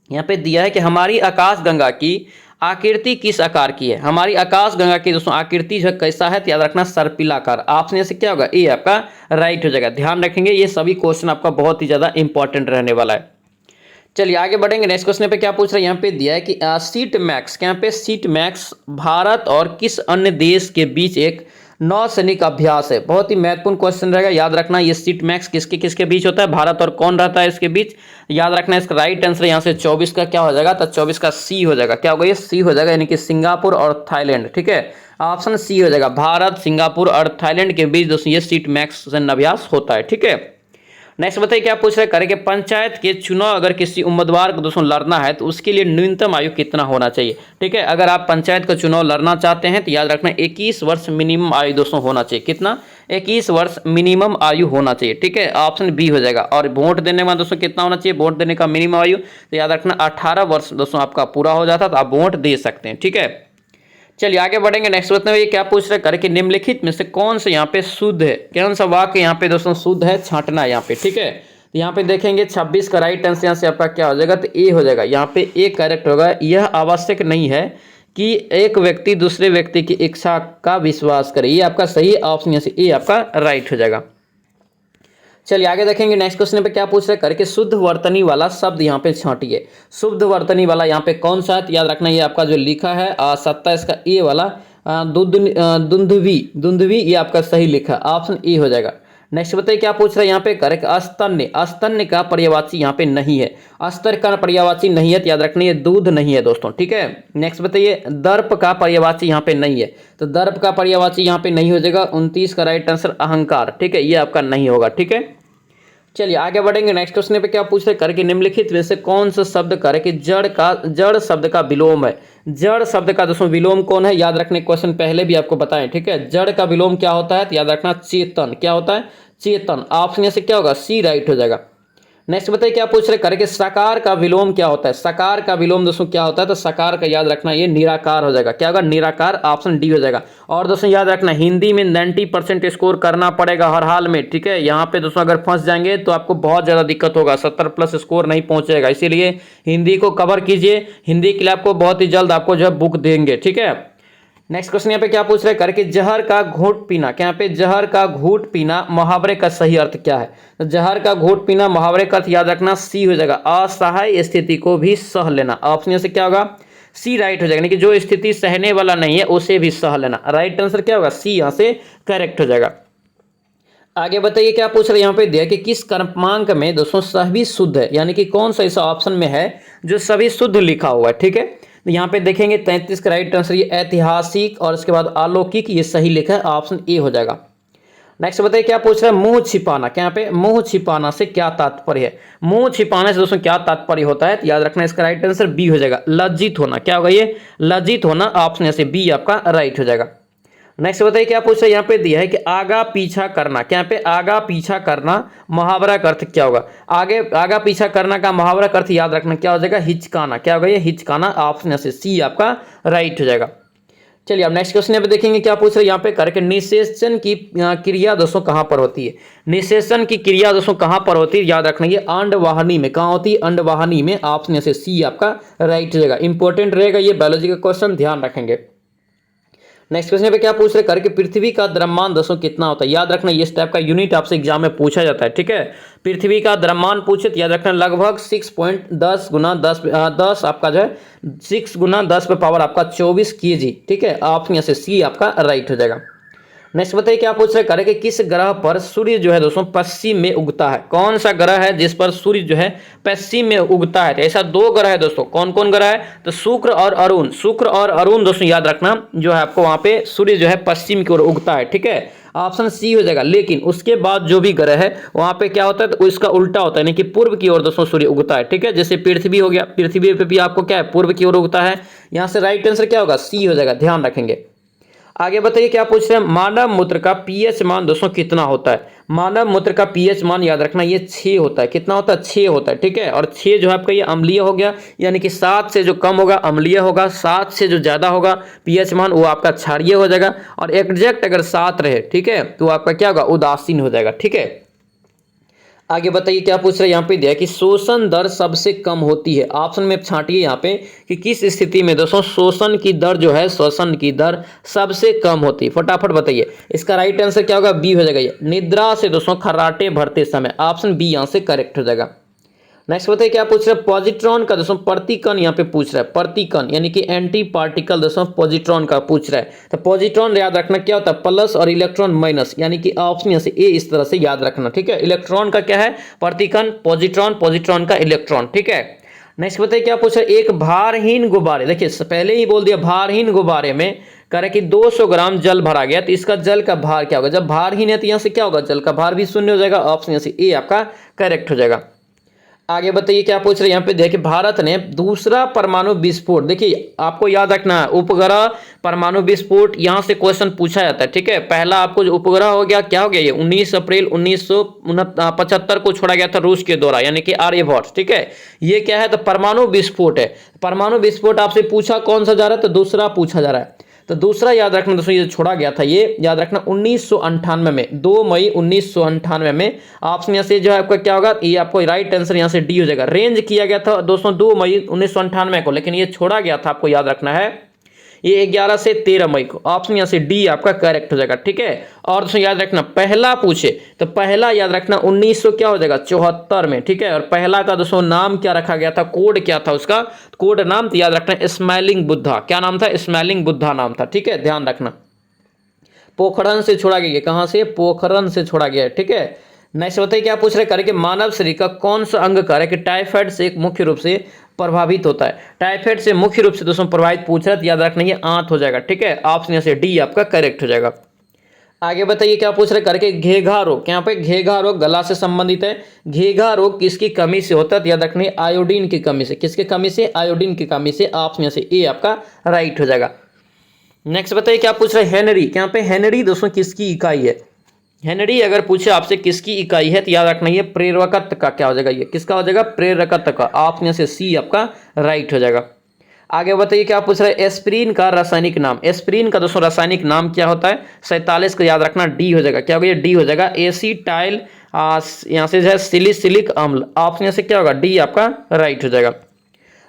यहाँ पे दिया है कि हमारी आकाशगंगा की आकृति किस आकार की है। हमारी आकाशगंगा की दोस्तों आकृति जो कैसा है, तो याद रखना सर्पिलाकार। ऑप्शन से क्या होगा, ए आपका राइट हो जाएगा। ध्यान रखेंगे ये सभी क्वेश्चन आपका बहुत ही ज्यादा इंपॉर्टेंट रहने वाला है। चलिए आगे बढ़ेंगे। नेक्स्ट क्वेश्चन पे क्या पूछ रहे हैं, यहाँ पे दिया है कि सीट मैक्स, यहाँ पे सीट मैक्स भारत और किस अन्य देश के बीच एक नौसैनिक अभ्यास है। बहुत ही महत्वपूर्ण क्वेश्चन रहेगा, याद रखना ये सीट मैक्स किसके किसके बीच होता है, भारत और कौन रहता है इसके बीच। याद रखना इसका राइट आंसर यहाँ से 24 का क्या हो जाएगा, तो 24 का सी हो जाएगा। क्या होगा, ये सी हो जाएगा, यानी कि सिंगापुर और थाईलैंड। ठीक है, ऑप्शन सी हो जाएगा, भारत सिंगापुर और थाईलैंड के बीच दोस्तों ये सीट मैक्स अभ्यास होता है। ठीक है, नेक्स्ट बताइए क्या पूछ रहे हैं, करेंगे पंचायत के चुनाव अगर किसी उम्मीदवार को दोस्तों लड़ना है तो उसके लिए न्यूनतम आयु कितना होना चाहिए। ठीक है, अगर आप पंचायत का चुनाव लड़ना चाहते हैं तो याद रखना 21 वर्ष मिनिमम आयु दोस्तों होना चाहिए। कितना, 21 वर्ष मिनिमम आयु होना चाहिए। ठीक है, ऑप्शन बी हो जाएगा। और वोट देने में दोस्तों कितना होना चाहिए, वोट देने का मिनिमम आयु तो याद रखना 18 वर्ष दोस्तों आपका पूरा हो जाता तो आप वोट दे सकते हैं। ठीक है, चलिए आगे बढ़ेंगे। नेक्स्ट क्वेश्चन में ये क्या पूछ रहे हैं, करके निम्नलिखित में से कौन सा यहाँ पे शुद्ध है, कौन सा वाक्य यहाँ पे दोस्तों शुद्ध है, छांटना यहाँ पे। ठीक है, तो यहाँ पे देखेंगे 26 का राइट आंसर यहाँ से आपका क्या हो जाएगा, तो ए हो जाएगा। यहाँ पे ए करेक्ट होगा। यह आवश्यक नहीं है कि एक व्यक्ति दूसरे व्यक्ति की इच्छा का विश्वास करे, ये आपका सही ऑप्शन यहाँ से ए आपका राइट हो जाएगा। चलिए आगे देखेंगे। नेक्स्ट क्वेश्चन पे क्या पूछ रहे हैं, करके शुद्ध वर्तनी वाला शब्द यहाँ पे छांटिए। शुद्ध वर्तनी वाला यहाँ पे कौन सा है, याद रखना ये आपका जो लिखा है 27 का ए वाला दुंदुभी ये आपका सही लिखा, ऑप्शन ए हो जाएगा। नेक्स्ट बताइए क्या पूछ रहे हैं, यहाँ पे करेक्ट स्तन्य, स्तन्य का पर्यायवाची यहाँ पे नहीं है, अस्तर का पर्यायवाची नहीं है, तो याद रखना ये दूध नहीं है दोस्तों। ठीक है, नेक्स्ट बताइए दर्प का पर्यायवाची यहाँ पे नहीं है, तो दर्प का पर्यायवाची यहाँ पे नहीं हो जाएगा। 29 का राइट आंसर अहंकार। ठीक है, ये आपका नहीं होगा। ठीक है, चलिए आगे बढ़ेंगे। नेक्स्ट क्वेश्चन पे क्या पूछ रहे, करके निम्नलिखित में से कौन सा शब्द करे कि जड़ शब्द का विलोम है। जड़ शब्द का दोस्तों विलोम कौन है, याद रखने क्वेश्चन पहले भी आपको बताएं। ठीक है, जड़ का विलोम क्या होता है, तो याद रखना चेतन। क्या होता है, चेतन। ऑप्शन से क्या होगा, सी राइट हो जाएगा। नेक्स्ट बताइए क्या पूछ रहे करके सकार का विलोम क्या होता है। सकार का विलोम दोस्तों क्या होता है, तो सकार का याद रखना ये निराकार हो जाएगा। क्या होगा, निराकार, ऑप्शन डी हो जाएगा। और दोस्तों याद रखना हिंदी में 90% स्कोर करना पड़ेगा हर हाल में, ठीक है। यहाँ पे दोस्तों अगर फंस जाएंगे तो आपको बहुत ज्यादा दिक्कत होगा, 70+ स्कोर नहीं पहुंचेगा, इसीलिए हिंदी को कवर कीजिए। हिंदी के लिए आपको बहुत ही जल्द आपको जो है बुक देंगे, ठीक है। नेक्स्ट क्वेश्चन यहाँ पे क्या पूछ रहे हैं करके जहर का घूंट पीना। क्या यहाँ पे जहर का घूंट पीना मुहावरे का सही अर्थ क्या है, तो जहर का घूंट पीना मुहावरे का अर्थ याद रखना सी हो जाएगा, असहाय स्थिति को भी सह लेना। ऑप्शन से क्या होगा, सी राइट हो जाएगा, यानी कि जो स्थिति सहने वाला नहीं है उसे भी सह लेना। राइट आंसर क्या होगा, सी यहाँ से करेक्ट हो जाएगा। आगे बताइए क्या पूछ रहे हैं यहाँ पे दिया कि किस क्रमांक में दोस्तों सभी शुद्ध है, यानी कि कौन सा ऐसा ऑप्शन में है जो सभी शुद्ध लिखा हुआ है, ठीक है। तो यहाँ पे देखेंगे 33 का राइट आंसर ये ऐतिहासिक और उसके बाद अलौकिक, ये सही लिखा है, ऑप्शन ए हो जाएगा। नेक्स्ट बताइए क्या पूछ रहा है मुंह छिपाना। क्या यहाँ पे मुंह छिपाना से क्या तात्पर्य है, मुंह छिपाने से दोस्तों क्या तात्पर्य होता है, तो याद रखना इसका राइट आंसर बी हो जाएगा, लज्जित होना। क्या होगा ये, लज्जित होना, ऑप्शन से बी आपका राइट हो जाएगा। नेक्स्ट बताइए क्या पूछ रहे हैं यहाँ पे दिया है कि आगा पीछा करना। क्या यहाँ पे आगा पीछा करना मुहावरा का अर्थ क्या होगा, आगा पीछा करना का मुहावरा का अर्थ याद रखना क्या हो जाएगा, हिचकाना। क्या होगा ये, हिचकाना, ऑप्शन से सी आपका राइट हो जाएगा। चलिए अब नेक्स्ट क्वेश्चन पे देखेंगे क्या पूछ रहे हैं यहाँ पे करके निषेचन की क्रिया दोस्तों कहाँ पर होती है। निषेचन की क्रिया दोस्तों कहाँ पर होती है, याद रखना ये अंडवाहिनी में। कहाँ होती है, अंडवाहिनी में, ऑप्शन से सी आपका राइट हो जाएगा। इंपॉर्टेंट रहेगा ये बायोलॉजी का क्वेश्चन, ध्यान रखेंगे। नेक्स्ट क्वेश्चन पे क्या पूछ रहे करके पृथ्वी का द्रव्यमान दोस्तों कितना होता है। याद रखना इस टाइप का यूनिट आपसे एग्जाम में पूछा जाता है, ठीक है। पृथ्वी का द्रव्यमान पूछे तो याद रखना लगभग 6.10 गुना 10 आपका जो है 6 गुना 10 पे पावर आपका 24 kg, ठीक है। ऑप्शन यहाँ से सी आपका राइट हो जाएगा। नेक्स्ट बताइए क्या पूछ रहे करें कि किस ग्रह पर सूर्य जो है दोस्तों पश्चिम में उगता है। कौन सा ग्रह है जिस पर सूर्य जो है पश्चिम में उगता है, तो ऐसा 2 ग्रह है दोस्तों। कौन कौन ग्रह है, तो शुक्र और अरुण। शुक्र और अरुण दोस्तों याद रखना जो है आपको वहां पे सूर्य जो है पश्चिम की ओर उगता है, ठीक है। ऑप्शन सी हो जाएगा। लेकिन उसके बाद जो भी ग्रह है वहां पे क्या होता है, तो इसका उल्टा होता है, यानी कि पूर्व की ओर दोस्तों सूर्य उगता है, ठीक है। जैसे पृथ्वी हो गया, पृथ्वी पे भी आपको क्या है, पूर्व की ओर उगता है। यहाँ से राइट आंसर क्या होगा, सी हो जाएगा, ध्यान रखेंगे। आगे बताइए क्या पूछ रहे हैं मानव मूत्र का पीएच मान दोस्तों कितना होता है। मानव मूत्र का पीएच मान याद रखना ये 6 होता है। कितना होता है, 6 होता है, ठीक है। और 6 जो है आपका ये अम्लीय हो गया, यानी कि 7 से जो कम होगा अम्लीय होगा, 7 से जो ज्यादा होगा पीएच मान वो आपका क्षारीय हो जाएगा। और एग्जैक्ट अगर 7 रहे, ठीक है, तो आपका क्या होगा, उदासीन हो जाएगा, ठीक है। आगे बताइए क्या पूछ रहे हैं यहाँ पे दिया कि शोषण दर सबसे कम होती है। ऑप्शन में छांटिए यहाँ पे कि किस स्थिति में दोस्तों शोषण की दर जो है, शोषण की दर सबसे कम होती है, फटाफट बताइए। इसका राइट आंसर क्या होगा, बी हो जाएगा ये, निद्रा से दोस्तों खर्राटे भरते समय। ऑप्शन बी यहाँ से करेक्ट हो जाएगा। नेक्स्ट बताइए क्या पूछ रहे हैं पॉजिट्रॉन का दोस्तों प्रतिकण यहाँ पे पूछ रहा है, प्रतिकण यानी कि एंटी पार्टिकल दोस्तों पॉजिट्रॉन का पूछ रहा है। तो पॉजिट्रॉन याद रखना क्या होता है, प्लस और इलेक्ट्रॉन माइनस, यानी कि ऑप्शन यहाँ से ए इस तरह से याद रखना, ठीक है। इलेक्ट्रॉन का क्या है, प्रतिकण, पॉजिट्रॉन, पॉजिट्रॉन का इलेक्ट्रॉन, ठीक है। नेक्स्ट बताइए क्या पूछ रहे हैं एक भारहीन गुब्बारे, देखिए पहले ही बोल दिया भारहीन गुब्बारे में कह रहा कि 200 ग्राम जल भरा गया, तो इसका जल का भार क्या होगा, जब भारहीन है तो यहाँ से क्या होगा, जल का भार भी शून्य हो जाएगा। ऑप्शन यहाँ से ए आपका करेक्ट हो जाएगा। आगे बताइए क्या पूछ रहे हैं यहाँ पे देखिए भारत ने दूसरा परमाणु विस्फोट, देखिए आपको याद रखना है उपग्रह परमाणु विस्फोट, यहाँ से क्वेश्चन पूछा जाता है, ठीक है। पहला आपको जो उपग्रह हो गया क्या हो गया, ये 19 अप्रैल 1975 को छोड़ा गया था रूस के द्वारा, यानी कि आर्यभट्ट, ठीक है। ये क्या है, तो परमाणु विस्फोट है। परमाणु विस्फोट आपसे पूछा कौन सा जा रहा है, तो दूसरा पूछा जा रहा है। तो दूसरा याद रखना दोस्तों ये छोड़ा गया था, ये याद रखना 1998 में, 2 मई 1998 में। ऑप्शन यहाँ से जो है आपका क्या होगा, ये आपको राइट आंसर यहाँ से डी हो जाएगा। रेंज किया गया था दोस्तों 2 मई 1998 को, लेकिन ये छोड़ा गया था, आपको याद रखना है ये 11 से 13 मई को। ऑप्शन यहाँ से डी आपका करेक्ट हो जाएगा, ठीक है। और दोस्तों याद रखना पहला पूछे तो पहला याद रखना 1900 क्या हो जाएगा 74 में, ठीक है। और पहला का दोस्तों नाम क्या रखा गया था, कोड क्या था उसका, कोड नाम तो याद रखना स्माइलिंग बुद्धा। क्या नाम था, स्माइलिंग बुद्धा नाम था, ठीक है, ध्यान रखना। पोखरण से छोड़ा गया, कहां से, पोखरण से छोड़ा गया, ठीक है। नेक्स्ट बताइए क्या पूछ रहे करके मानव शरीर का कौन सा अंग कार्य कि टाइफाइड से एक मुख्य रूप से प्रभावित होता है। टाइफाइड से मुख्य रूप से दोस्तों प्रभावित पूछ रहा है, याद रखना ये आंत हो जाएगा, ठीक है। ऑप्शन यहाँ से डी आपका करेक्ट हो जाएगा। आगे बताइए क्या पूछ रहे करके घेघा रोग, यहाँ पे घेघा रोग गला से संबंधित है। घेघा रोग किसकी कमी से होता है, याद रखना आयोडीन की कमी से। किसकी कमी से, आयोडीन की कमी से। ऑप्शन यहाँ से ए आपका राइट हो जाएगा। नेक्स्ट बताइए क्या पूछ रहे हेनरी, यहाँ पे हेनरी दोस्तों किसकी इकाई है। हेनरी अगर पूछे आपसे किसकी इकाई है तो याद रखना ये प्रेरकत्व का क्या हो जाएगा, ये किसका हो जाएगा, प्रेरकत्व का। ऑप्शन में से सी आपका राइट हो जाएगा। आगे बताइए क्या पूछ रहा है, एस्पिरिन का रासायनिक नाम। एस्पिरिन का दोस्तों रासायनिक नाम क्या होता है, 47 को याद रखना डी हो जाएगा। क्या होगा, ये डी हो जाएगा, एसीटाइल यहाँ से जो है सिलिसिलिक अम्ल। ऑप्शन से क्या होगा, डी आपका राइट हो जाएगा।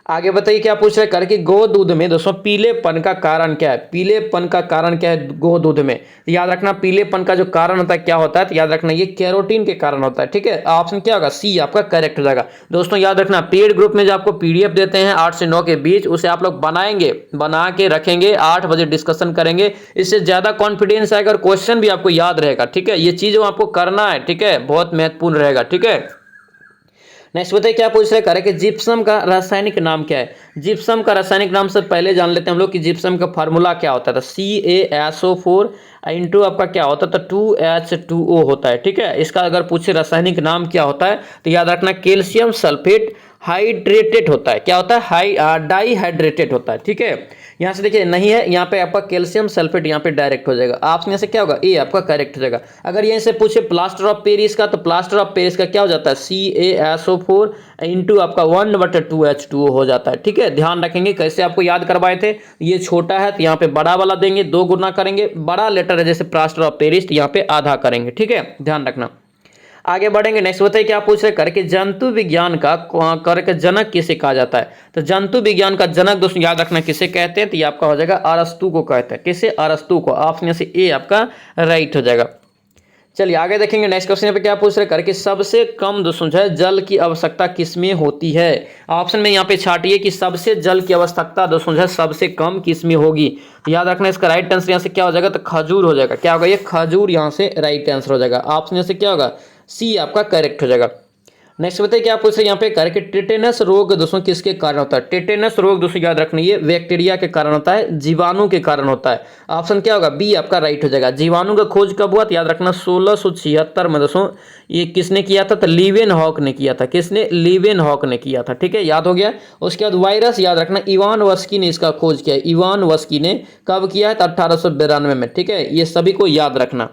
आगे बताइए क्या पूछ रहे कर कि गो दूध में दोस्तों पीलेपन का कारण क्या है। पीलेपन का कारण क्या है गो दूध में, तो याद रखना पीलेपन का जो कारण होता है क्या होता है, तो याद रखना ये कैरोटीन के कारण होता है। ठीक है, ऑप्शन क्या होगा, सी आपका करेक्ट हो जाएगा। दोस्तों याद रखना पेड ग्रुप में जो आपको पीडीएफ देते हैं 8 से 9 के बीच, उसे आप लोग बनाएंगे, बना के रखेंगे, 8 बजे डिस्कशन करेंगे। इससे ज्यादा कॉन्फिडेंस आएगा और क्वेश्चन भी आपको याद रहेगा। ठीक है, ये चीज आपको करना है। ठीक है, बहुत महत्वपूर्ण रहेगा। ठीक है, नेक्स्ट बताइए क्या पूछ रहे करें कि जिप्सम का रासायनिक नाम क्या है। जिप्सम का रासायनिक नाम से पहले जान लेते हैं हम लोग कि जिप्सम का फार्मूला क्या होता था। CaSO4 इंटू आपका क्या होता था 2H2O होता है। ठीक है, इसका अगर पूछे रासायनिक नाम क्या होता है तो याद रखना कैल्शियम सल्फेट हाइड्रेटेड होता है। क्या होता है, डाईहाइड्रेटेड होता है। ठीक है, यहाँ से देखिए नहीं है, यहाँ पे आपका कैल्शियम सल्फेट यहाँ पे डायरेक्ट हो जाएगा। ऑप्शन यहाँ से क्या होगा, ए आपका करेक्ट हो जाएगा। अगर यहीं से पूछे प्लास्टर ऑफ पेरिस का, तो प्लास्टर ऑफ पेरिस का क्या हो जाता है, CaSO4 इंटू आपका 1/2H2O हो जाता है। ठीक है, ध्यान रखेंगे कैसे आपको याद करवाए थे। ये छोटा है तो यहाँ पे बड़ा वाला देंगे, 2 गुना करेंगे। बड़ा लेटर है जैसे प्लास्टर ऑफ पेरिस, तो यहाँ पे आधा करेंगे। ठीक है, ध्यान रखना। आगे बढ़ेंगे, नेक्स्ट बताइए क्या पूछ रहे करके जंतु विज्ञान का करके जनक किसे कहा जाता है। तो जंतु विज्ञान का जनक दोस्तों याद रखना किसे कहते हैं, तो ये आपका हो जाएगा अरस्तु को कहते हैं। किसे, अरस्तु को। ऑप्शन से ए आपका राइट हो जाएगा। चलिए आगे देखेंगे, नेक्स्ट क्वेश्चन पे क्या पूछ रहे करके सबसे कम दोस्तों जो है जल की आवश्यकता किसमें होती है। ऑप्शन में यहाँ पे छाटिए कि सबसे जल की आवश्यकता दोस्तों जो है सबसे कम किसमें होगी। तो याद रखना इसका राइट आंसर यहाँ से क्या हो जाएगा, तो खजूर हो जाएगा। क्या होगा, ये खजूर यहाँ से राइट आंसर हो जाएगा। ऑप्शन से क्या होगा, सी आपका करेक्ट हो जाएगा। नेक्स्ट बताइए क्या पूछ रहे यहाँ पे करके टेटेनस रोग दोस्तों किसके कारण होता है। टेटेनस रोग दोस्तों याद रखना ये बैक्टीरिया के कारण होता है, जीवाणु के कारण होता है। ऑप्शन क्या होगा, बी आपका राइट हो जाएगा। जीवाणु का खोज कब हुआ, तो याद रखना 1676 में दोस्तों ये किसने किया था, तो लीवेनहॉक ने किया था। किसने, लीवेनहॉक ने किया था। ठीक है, याद हो गया। उसके बाद वायरस याद रखना इवान वस्की ने इसका खोज किया। इवान वस्की ने कब किया है, तो 1892 में। ठीक है, ये सभी को याद रखना।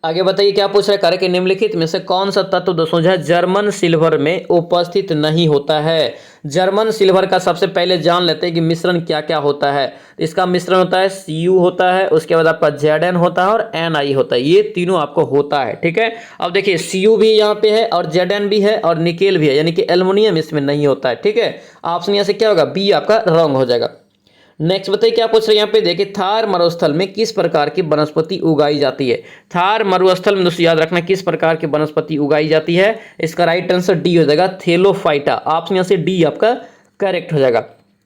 आगे बताइए क्या पूछ रहा है कार्य के निम्नलिखित में से कौन सा तत्व दोस्तों जो है जर्मन सिल्वर में उपस्थित नहीं होता है। जर्मन सिल्वर का सबसे पहले जान लेते हैं कि मिश्रण क्या क्या होता है। इसका मिश्रण होता है Cu होता है, उसके बाद आपका Zn होता है और Ni होता है। ये तीनों आपको होता है। ठीक है, अब देखिए Cu भी यहाँ पे है और Zn भी है और निकेल भी है, यानी कि एल्युमिनियम इसमें नहीं होता है। ठीक है, ऑप्शन यहाँ से क्या होगा, बी आपका रॉन्ग हो जाएगा। नेक्स्ट बताइए क्या पूछ रहे हैं यहाँ पे देखिए थार मरुस्थल में किस प्रकार की वनस्पति उगाई जाती है। थार मरुस्थल में दोस्तों याद रखना किस प्रकार की वनस्पति उगाई जाती है। इसका राइट आंसर डी हो जाएगा, थेलोफाइटा। ऑप्शन यहाँ से डी आपका करेक्ट हो जाएगा।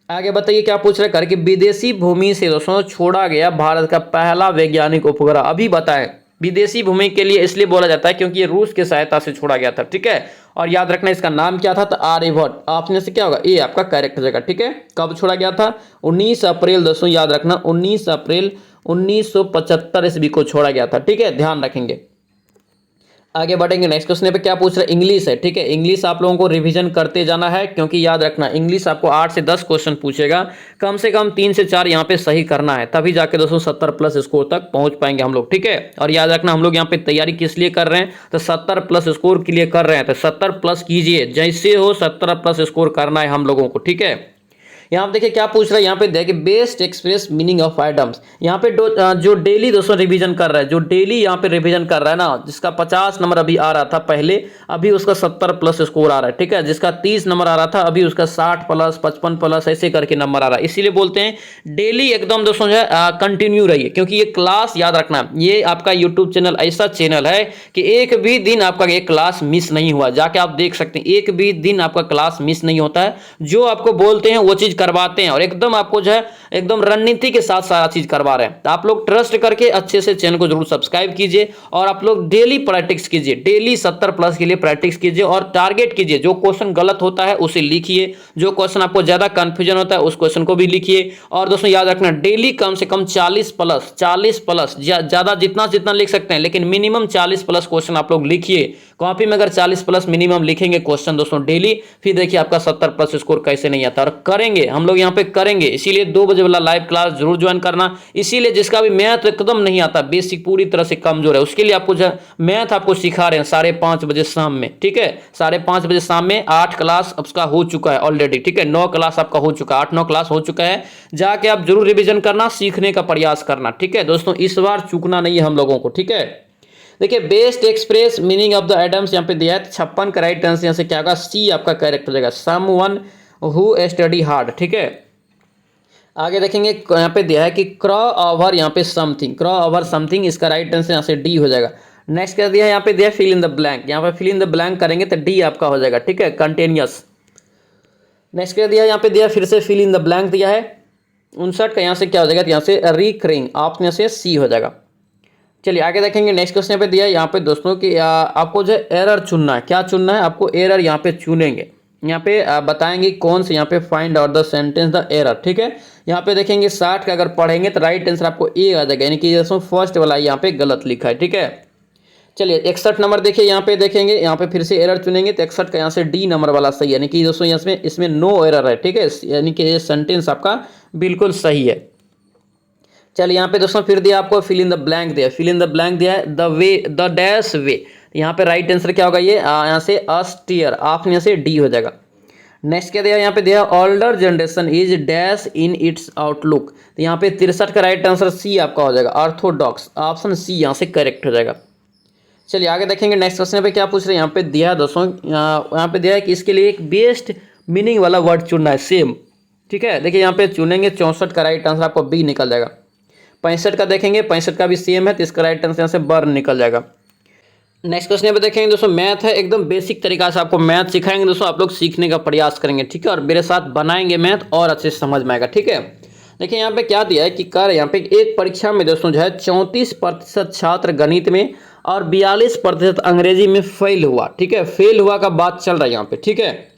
आगे बताइए क्या पूछ रहे हैं कि विदेशी भूमि से दोस्तों छोड़ा गया भारत का पहला वैज्ञानिक उपग्रह अभी बताएं। विदेशी भूमि के लिए इसलिए बोला जाता है क्योंकि ये रूस की सहायता से छोड़ा गया था। ठीक है, और याद रखना इसका नाम क्या था, तो आर्यभट्ट। ऑप्शन से क्या होगा, ए आपका करेक्ट हो जाएगा। ठीक है, कब छोड़ा गया था, 19 अप्रैल दोस्तों याद रखना 19 अप्रैल 1975 ईस्वी को छोड़ा गया था। ठीक है, ध्यान रखेंगे। आगे बढ़ेंगे, नेक्स्ट क्वेश्चन पे क्या पूछ रहे हैं, इंग्लिश है। ठीक है, इंग्लिश आप लोगों को रिवीजन करते जाना है क्योंकि याद रखना इंग्लिश आपको 8 से 10 क्वेश्चन पूछेगा, कम से कम 3 से 4 यहाँ पे सही करना है, तभी जाके दोस्तों 70+ स्कोर तक पहुंच पाएंगे हम लोग। ठीक है, और याद रखना हम लोग यहाँ पे तैयारी किस लिए कर रहे हैं, तो 70+ स्कोर के लिए कर रहे हैं। तो 70+ कीजिए, जैसे हो 70+ स्कोर करना है हम लोगों को। ठीक है, यहाँ पे देखिए क्या पूछ रहा है, यहाँ पे देखिए best express meaning of items. यहाँ पे जो डेली दोस्तों रिवीजन कर रहा है, जो डेली यहाँ पे रिवीजन कर रहा है ना, जिसका 50 नंबर अभी आ रहा था पहले, अभी उसका 70+ स्कोर आ रहा है। ठीक है, जिसका 30 नंबर आ रहा था अभी उसका 60+, 55+ ऐसे करके नंबर आ रहा है। इसीलिए बोलते हैं डेली एकदम दोस्तों जो है कंटिन्यू रहिए, क्योंकि ये क्लास याद रखना ये आपका यूट्यूब चैनल ऐसा चैनल है कि एक भी दिन आपका ये क्लास मिस नहीं हुआ। जाके आप देख सकते हैं, एक भी दिन आपका क्लास मिस नहीं होता है। जो आपको बोलते हैं वो चीज करवाते हैं और एकदम आपको जो है एकदम रणनीति के साथ सारा चीज करवा रहे हैं। तो आप लोग ट्रस्ट करके अच्छे से चैनल को जरूर सब्सक्राइब कीजिए और आप लोग डेली प्रैक्टिस कीजिए, डेली 70+ के लिए प्रैक्टिस कीजिए और टारगेट कीजिए। जो क्वेश्चन गलत होता है उसे लिखिए, जो क्वेश्चन आपको ज्यादा कंफ्यूजन होता है उस क्वेश्चन को भी लिखिए। और दोस्तों याद रखना डेली कम से कम 40+ ज्यादा जितना लिख सकते हैं, लेकिन मिनिमम 40+ क्वेश्चन आप लोग लिखिए। कॉपी में अगर 40+ मिनिमम लिखेंगे क्वेश्चन दोस्तों डेली, फिर देखिए आपका 70+ स्कोर कैसे नहीं आता। और करेंगे करेंगे, हम लोग यहाँ पे करेंगे, इसीलिए 2 बजे वाला लाइव क्लास जरूर ज्वाइन करना। इसीलिए जिसका भी मैथ एकदम नहीं आता, बेसिक पूरी तरह से कमजोर है, उसके लिए आपको मैथ आपको सिखा रहे हैं 5:30 बजे शाम में, ठीक है। 5:30 बजे शाम में 8 क्लास उसका हो चुका है ऑलरेडी, ठीक है। 9 क्लास आपका हो चुका है, 8-9 क्लास हो चुका है। जाके आप जरूर रिविजन करना, सीखने का प्रयास करना, ठीक है दोस्तों। इस बार चूकना नहीं है हम लोगों को, ठीक है। देखिए best express meaning of the Adams यहाँ पे दिया है 56 का राइट आंसर यहाँ से क्या होगा, सी आपका करेक्ट हो जाएगा, समवन हु स्टडी हार्ड, ठीक है। आगे देखेंगे यहाँ पे दिया है कि क्रॉ ओवर यहाँ पे समथिंग, क्रॉ ओवर समथिंग, इसका राइट आंसर यहाँ से डी हो जाएगा। नेक्स्ट क्या दिया है, यहाँ पे दिया फिल इन द ब्लैंक, यहाँ पे फिल इन द ब्लैंक करेंगे तो डी आपका हो जाएगा, ठीक है, कंटिन्यूअस। नेक्स्ट क्या दिया है, यहाँ पे दिया फिर से फिल इन द ब्लैंक दिया है 59 का, यहाँ से क्या हो जाएगा, यहाँ से रिकरिंग, ऑप्शन यहाँ से सी हो जाएगा। चलिए आगे देखेंगे नेक्स्ट क्वेश्चन पे दिया है यहाँ पे दोस्तों कि आपको जो एरर चुनना है, क्या चुनना है आपको, एरर यहाँ पे चुनेंगे। यहाँ पे बताएंगे कौन से, यहाँ पे find out the sentence the error, ठीक है। यहाँ पे देखेंगे 60 का अगर पढ़ेंगे तो राइट आंसर आपको ए आ जाएगा, यानी कि दोस्तों फर्स्ट वाला यहाँ पे गलत लिखा है, ठीक है। चलिए 61 नंबर देखिए, यहाँ पे देखेंगे, यहाँ पे फिर से एरर चुनेंगे तो 61 का यहाँ से डी नंबर वाला सही है, यानी कि दोस्तों इसमें नो एरर है, ठीक है, यानी कि ये सेंटेंस आपका बिल्कुल सही है। चलिए यहाँ पे दोस्तों फिर दिया आपको फिल इन द ब्लैंक दिया, फिल इन द ब्लैंक दिया है द वे द डैश वे, यहाँ पे राइट आंसर क्या होगा, ये यहाँ से अस्टियर, ऑप्शन यहाँ से डी हो जाएगा। नेक्स्ट क्या दिया, यहाँ पे दिया older generation is dash in its outlook, तो यहाँ पे 63 का राइट आंसर सी आपका हो जाएगा, ऑर्थोडॉक्स, ऑप्शन सी यहाँ से करेक्ट हो जाएगा। चलिए आगे देखेंगे नेक्स्ट क्वेश्चन पे क्या पूछ रहे हैं, यहाँ पे दिया है दोस्तों, यहाँ पे दिया है कि इसके लिए एक बेस्ट मीनिंग वाला वर्ड चुनना है, सेम, ठीक है। देखिए यहाँ पे चुनेंगे 64 का राइट आंसर आपको बी निकल जाएगा। 65 का देखेंगे, 65 का भी सेम है, तो इसका राइट आंसर यहाँ से बर्न निकल जाएगा। नेक्स्ट क्वेश्चन पे देखेंगे दोस्तों, मैथ है, एकदम बेसिक तरीका से आपको मैथ सिखाएंगे दोस्तों, आप लोग सीखने का प्रयास करेंगे, ठीक है, और मेरे साथ बनाएंगे मैथ और अच्छे से समझ में आएगा, ठीक है। देखिए यहाँ पे क्या दिया है कि कर यहाँ पे एक परीक्षा में दोस्तों जो है 34% छात्र गणित में और 42% अंग्रेजी में फेल हुआ, ठीक है, फेल हुआ का बात चल रहा है यहाँ पे, ठीक है।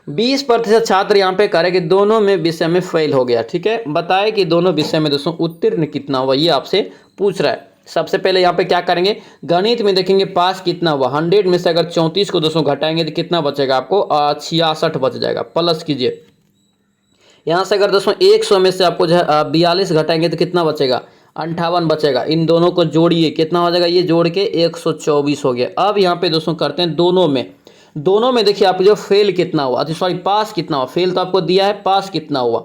20% छात्र यहाँ पे कह कि दोनों में विषय में फेल हो गया, ठीक है। बताए कि दोनों विषय में दोस्तों उत्तीर्ण कितना हुआ, ये आपसे पूछ रहा है। सबसे पहले यहाँ पे क्या करेंगे, गणित में देखेंगे पास कितना हुआ, 100 में से अगर 34 को दोस्तों घटाएंगे तो कितना बचेगा आपको, 66 बच जाएगा, प्लस कीजिए। यहाँ से अगर दोस्तों 100 में से आपको जो है 42 घटाएंगे तो कितना बचेगा, 58 बचेगा। इन दोनों को जोड़िए, कितना हो जाएगा, ये जोड़ के 124 हो गया। अब यहाँ पे दोस्तों करते हैं दोनों में देखिए आपको जो फेल कितना हुआ, सॉरी पास कितना हुआ, फेल तो आपको दिया है, पास कितना हुआ,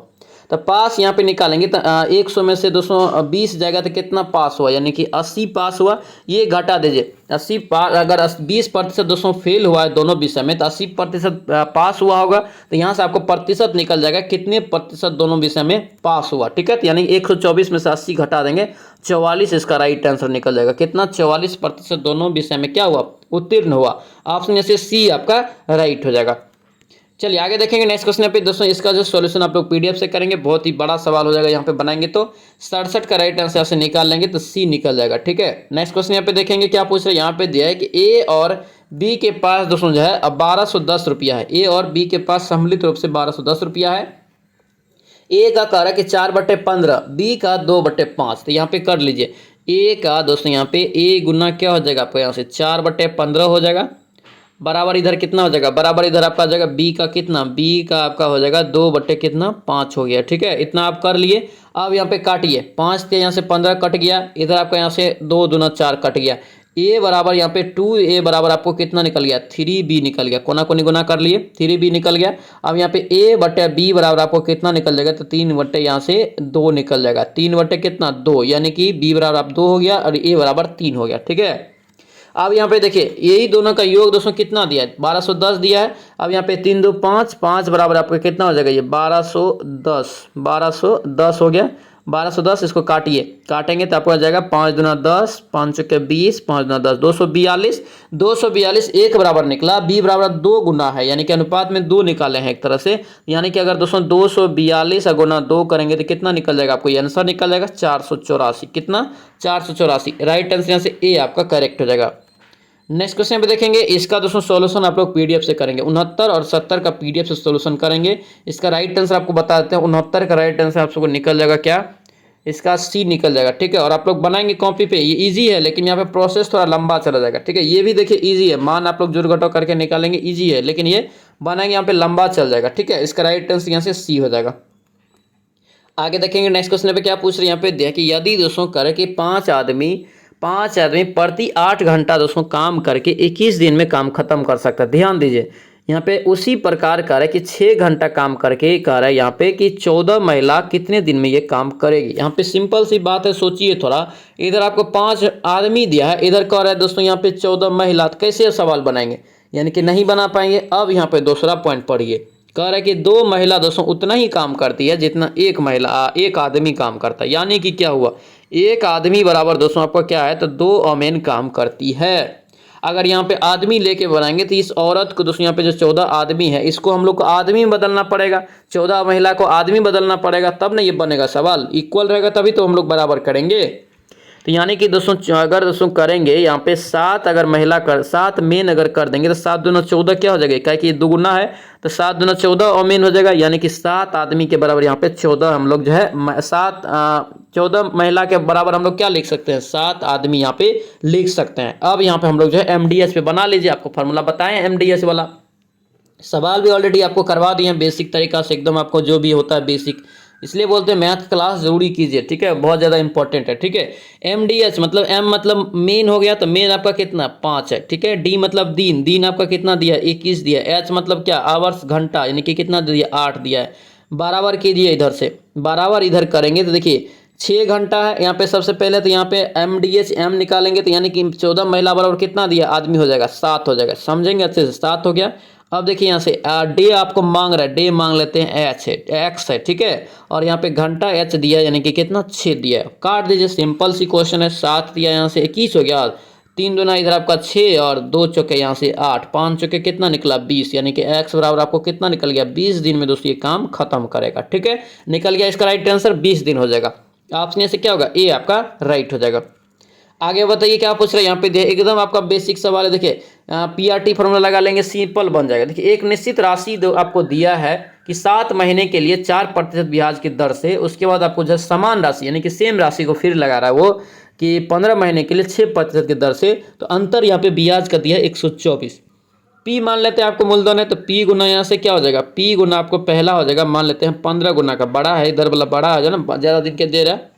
तो पास यहाँ पे निकालेंगे तो 100 में से 220 जाएगा तो कितना पास हुआ, यानी कि 80 पास हुआ। ये घटा दीजिए 80 पास, अगर 20% दोस्तों फेल हुआ है दोनों विषय में तो 80% पास हुआ होगा, तो यहाँ से आपको प्रतिशत निकल जाएगा कितने प्रतिशत दोनों विषय में पास हुआ, ठीक है। तो यानी 124 में से 80 घटा देंगे 44, इसका राइट आंसर निकल जाएगा, कितना 44% दोनों विषय में क्या हुआ, उत्तीर्ण हुआ। ऑप्शन जैसे सी आपका राइट हो जाएगा। चलिए आगे देखेंगे नेक्स्ट क्वेश्चन पे दोस्तों, इसका जो सॉल्यूशन आप लोग पीडीएफ से करेंगे, बहुत ही बड़ा सवाल हो जाएगा, यहाँ पे बनाएंगे तो 67 का राइट आंसर से निकाल लेंगे तो सी निकल जाएगा, ठीक है। नेक्स्ट क्वेश्चन यहाँ पे देखेंगे क्या पूछ रहे हैं, यहाँ पे दिया है कि ए और बी के पास दोस्तों जो है अब 1210 रुपया है, ए और बी के पास सम्मिलित रूप से 1210 रुपया है। ए का कह रहा है कि 4/15, बी का 2/5, तो यहाँ पे कर लीजिए। ए का दोस्तों यहाँ पे ए गुना क्या हो जाएगा आपको, यहाँ से 4/15 हो जाएगा, बराबर इधर कितना हो जाएगा, बराबर इधर आपका आ जाएगा बी का कितना, बी का आपका हो जाएगा 2/5 हो गया, ठीक है। इतना आप कर लिए। अब यहाँ पे काटिए, 5 के यहाँ से 15 कट गया, इधर आपका यहाँ से 2 दूना 4 कट गया। ए बराबर यहाँ पे 2a बराबर आपको कितना निकल गया, 3b निकल गया, कोना कोनी गुना कर लिए, 3b निकल गया। अब यहाँ पे a/b बराबर आपको कितना निकल जाएगा, तो 3 यहाँ से 2 निकल जाएगा, 3 कितना 2, यानी कि b बराबर आप 2 हो गया और a बराबर 3 हो गया, ठीक है। अब यहाँ पे देखिए यही दोनों का योग दोस्तों कितना दिया है, 1210 दिया है। अब यहाँ पे 3 2 5, 5 बराबर आपको कितना हो जाएगा, ये 1210 हो गया, 1210। इसको काटिए, काटेंगे तो आपको आ जाएगा 5 दूना 10, 5 के 20, 5 दूना 10, 242 एक बराबर निकला, बी बराबर 2 गुना है, यानी कि अनुपात में 2 निकाले हैं एक तरह से, यानी कि अगर दोस्तों 242 गुना 2 करेंगे तो कितना निकल जाएगा, आपको ये आंसर निकल जाएगा 484, कितना 484। राइट आंसर यहाँ से ए आपका करेक्ट हो जाएगा। नेक्स्ट क्वेश्चन पे देखेंगे, इसका दोस्तों सॉल्यूशन आप लोग पीडीएफ से करेंगे, 69 और 70 का पीडीएफ से सॉल्यूशन करेंगे। इसका राइट आंसर आपको बता देते हैं, 69 का राइट आंसर आप सबको निकल जाएगा क्या, इसका सी निकल जाएगा, ठीक है। और आप लोग बनाएंगे कॉपी पे, ये इजी है लेकिन यहाँ पे प्रोसेस थोड़ा लंबा चला जाएगा, ठीक है। ये भी देखिए इजी है, मान आप लोग जोड़ घटाव करके निकालेंगे, इजी है, लेकिन ये बनाएंगे यहाँ पे लंबा चल जाएगा, ठीक है। इसका राइट आंसर यहाँ से सी हो जाएगा। आगे देखेंगे नेक्स्ट क्वेश्चन पे क्या पूछ रहे हैं यहाँ पे देखिए, यदि दोस्तों करे कि पांच आदमी प्रति 8 घंटा दोस्तों काम करके 21 दिन में काम खत्म कर सकता है। ध्यान दीजिए यहाँ पे उसी प्रकार कह रहा है कि 6 घंटा काम करके कह रहा है यहाँ पे कि 14 महिला कितने दिन में ये काम करेगी। यहाँ पे सिंपल सी बात है, सोचिए थोड़ा। इधर आपको 5 आदमी दिया है, इधर कह रहा है दोस्तों यहाँ पे 14 महिला, तो कैसे सवाल बनाएंगे, यानी कि नहीं बना पाएंगे। अब यहाँ पे दूसरा पॉइंट पढ़िए, कह रहा है कि 2 महिला दोस्तों उतना ही काम करती है जितना एक आदमी काम करता है। यानी कि क्या हुआ, एक आदमी बराबर दोस्तों आपका क्या है, तो 2 वुमेन काम करती है। अगर यहाँ पे आदमी लेके बनाएंगे तो इस औरत को दोस्तों यहाँ पे जो 14 आदमी है इसको हम लोग को आदमी में बदलना पड़ेगा, 14 महिला को आदमी बदलना पड़ेगा, तब ना ये बनेगा सवाल। इक्वल रहेगा तभी तो हम लोग बराबर करेंगे। तो यानी कि दोस्तों अगर दोस्तों करेंगे यहाँ पे 7 मेन अगर कर देंगे तो 7 दूना 14 क्या हो जाएगा, क्या कि दुगुना है तो 7 दूना 14 और मेन हो जाएगा। यानी कि 7 आदमी के बराबर यहाँ पे 14 हम लोग जो है 14 महिला के बराबर हम लोग क्या लिख सकते हैं, 7 आदमी यहाँ पे लिख सकते हैं। अब यहाँ पे हम लोग जो है एमडीएस पे बना लीजिए, आपको फॉर्मूला बताएं एमडीएस वाला, सवाल भी ऑलरेडी आपको करवा दिए हैं बेसिक तरीका से एकदम, आपको जो भी होता है बेसिक, इसलिए बोलते हैं मैथ क्लास जरूरी कीजिए, ठीक है, बहुत ज़्यादा इंपॉर्टेंट है, ठीक है। एमडीएस मतलब एम मतलब मेन हो गया, तो मेन आपका कितना 5 है, ठीक है। डी मतलब दिन आपका कितना दिया 21 दिया। एच मतलब क्या आवर्स घंटा, यानी कि कितना दिया 8 दिया है। बराबर कीजिए, इधर से बराबर इधर करेंगे तो देखिए 6 घंटा है यहाँ पे। सबसे पहले तो यहाँ पे एमडीएच एम निकालेंगे तो यानी कि 14 महिला बराबर कितना दिया आदमी हो जाएगा 7 हो जाएगा, समझेंगे अच्छे से, 7 हो गया। अब देखिए यहाँ से डे आपको मांग रहा है, डे मांग लेते हैं एच है, एक्स है, ठीक है। और यहाँ पे घंटा एच दिया यानी कि कितना 6 दिया है, काट दीजिए, सिंपल सी क्वेश्चन है। 7 दिया यहाँ से 21 हो गया, 3 दूना इधर आपका 6 और 2 चौके यहाँ से 8, 5 चौके कितना निकला 20, यानी कि एक्स बराबर आपको कितना निकल गया 20 दिन में दोस्तों ये काम खत्म करेगा, ठीक है। निकल गया इसका राइट आंसर 20 दिन हो जाएगा। ऑप्शन से क्या होगा, ए आपका राइट हो जाएगा। आगे बताइए क्या पूछ रहे हैं यहाँ पे, एकदम आपका बेसिक सवाल है। देखिए पीआरटी फॉर्मूला लगा लेंगे, सिंपल बन जाएगा। देखिए एक निश्चित राशि आपको दिया है कि 7 महीने के लिए 4% ब्याज की दर से, उसके बाद आपको जो समान राशि यानी कि सेम राशि को फिर लगा रहा है वो कि 15 महीने के लिए 6% की दर से, तो अंतर यहाँ पे ब्याज का दिया 124। पी मान लेते हैं आपको मूलधन है, तो पी गुना यहाँ से क्या हो जाएगा, पी गुना आपको पहला हो जाएगा, मान लेते हैं 15 गुना का, बड़ा है इधर वाला बड़ा है ना, ज़्यादा दिन के दे रहा है,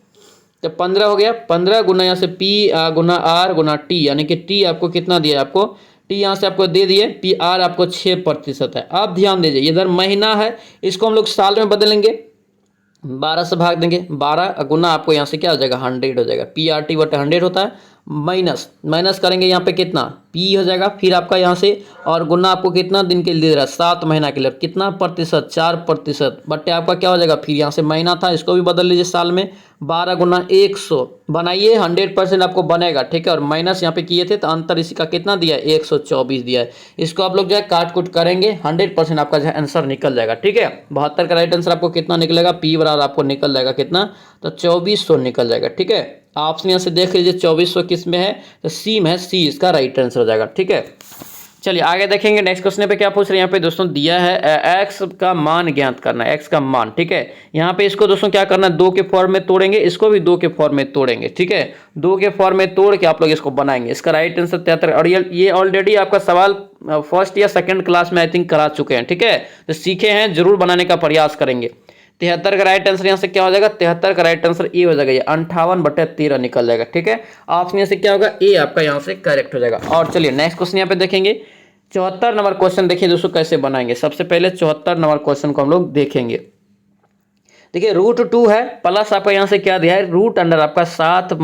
तो 15 हो गया। 15 गुना यहाँ से पी गुना आर गुना टी, यानी कि टी आपको कितना दिया है, आपको टी यहाँ से आपको दे दिए, पी आर आपको 6% है। अब ध्यान दीजिए इधर महीना है, इसको हम लोग साल में बदलेंगे, 12 से भाग देंगे, 12 गुना आपको यहाँ से क्या हो जाएगा 100 हो जाएगा, पी आर टी बटे 100 होता है, माइनस करेंगे यहाँ पे कितना पी हो जाएगा, फिर आपका यहाँ से और गुना आपको कितना दिन के लिए दे रहा है 7 महीना के लिए, कितना प्रतिशत 4% बटे आपका क्या हो जाएगा, फिर यहाँ से महीना था इसको भी बदल लीजिए साल में, 12 गुना 100 बनाइए, 100% आपको बनेगा, ठीक है। और माइनस यहाँ पे किए थे तो अंतर इसी का कितना दिया है 124 दिया है। इसको आप लोग जो है काट कूट करेंगे, 100% आपका जो है आंसर निकल जाएगा, ठीक है। 72 का राइट आंसर आपको कितना निकलेगा, पी बराबर आपको निकल जाएगा कितना, तो 2400 निकल जाएगा, ठीक है। ऑप्शन यहाँ से देख लीजिए 2400 किस में है, तो सी में है, सी इसका राइट आंसर हो जाएगा, ठीक है। चलिए आगे देखेंगे नेक्स्ट क्वेश्चन पे क्या पूछ रहे हैं यहाँ पे दोस्तों, दिया है एक्स का मान ज्ञात करना है, एक्स का मान, ठीक है। यहाँ पे इसको दोस्तों क्या करना है, 2 के फॉर्म में तोड़ेंगे, इसको भी 2 के फॉर्म में तोड़ेंगे, ठीक है। 2 के फॉर्म में तोड़ के आप लोग इसको बनाएंगे, इसका राइट आंसर 73। और ये ऑलरेडी आपका सवाल फर्स्ट या सेकंड क्लास में आई थिंक करा चुके हैं, ठीक है, तो सीखे हैं, जरूर बनाने का प्रयास करेंगे। 73 का राइट आंसर यहाँ से क्या हो जाएगा, 73 का राइट आंसर ए हो जाएगा, ये 58/13 निकल जाएगा, ठीक है। ऑप्शन यहाँ से क्या होगा, ए आपका यहाँ से करेक्ट हो जाएगा। और चलिए नेक्स्ट क्वेश्चन यहाँ पे देखेंगे, 74 नंबर क्वेश्चन देखिए दोस्तों कैसे बनाएंगे। सबसे पहले 74 नंबर क्वेश्चन को हम लोग देखेंगे। देखिए √2 है, प्लस आपका यहाँ से क्या दिया है, रूट अंडर आपका 7 -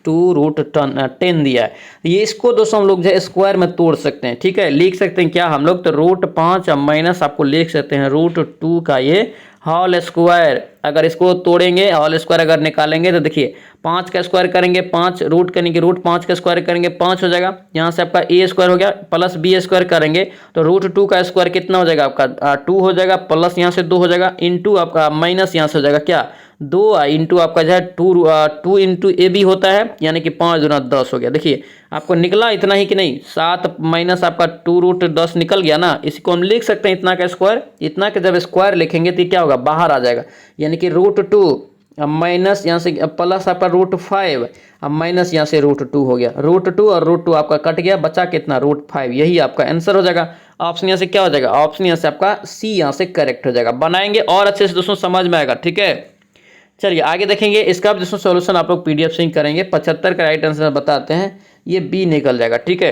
2 √10 दिया है। ये इसको दोस्तों हम लोग जो है स्क्वायर में तोड़ सकते हैं, ठीक है। लिख सकते हैं क्या हम लोग, तो √5 माइनस आपको लिख सकते हैं √2 का ये होल स्क्वायर। अगर इसको तोड़ेंगे होल स्क्वायर अगर निकालेंगे तो देखिए 5 का स्क्वायर करेंगे, 5 रूट करने की √5 का स्क्वायर करेंगे 5 हो जाएगा, यहाँ से आपका ए स्क्वायर हो गया, प्लस बी स्क्वायर करेंगे तो √2 का स्क्वायर कितना हो जाएगा आपका 2 हो जाएगा, प्लस यहाँ से 2 हो जाएगा, इंटू आपका माइनस यहाँ से हो जाएगा क्या 2 इंटू आपका जो है 2 इंटू ए बी होता है, यानी कि 5 दूना 10 हो गया। देखिए आपको निकला इतना ही कि नहीं, 7 माइनस आपका 2√10 निकल गया ना, इसको हम लिख सकते हैं इतना का स्क्वायर। इतना का जब स्क्वायर लिखेंगे तो क्या होगा बाहर आ जाएगा, यानी कि √2 अब माइनस यहाँ से प्लस आपका √5, अब माइनस यहाँ से √2 हो गया, √2 और √2 आपका कट गया, बचा कितना √5, यही आपका आंसर हो जाएगा। ऑप्शन यहाँ से क्या हो जाएगा, ऑप्शन यहाँ से आपका सी यहाँ से करेक्ट हो जाएगा। बनाएंगे और अच्छे से दोस्तों समझ में आएगा, ठीक है। चलिए आगे देखेंगे, इसका दोस्तों सोल्यूशन आप लोग पीडीएफ से ही करेंगे। 75 का राइट आंसर बताते हैं, ये बी निकल जाएगा, ठीक है।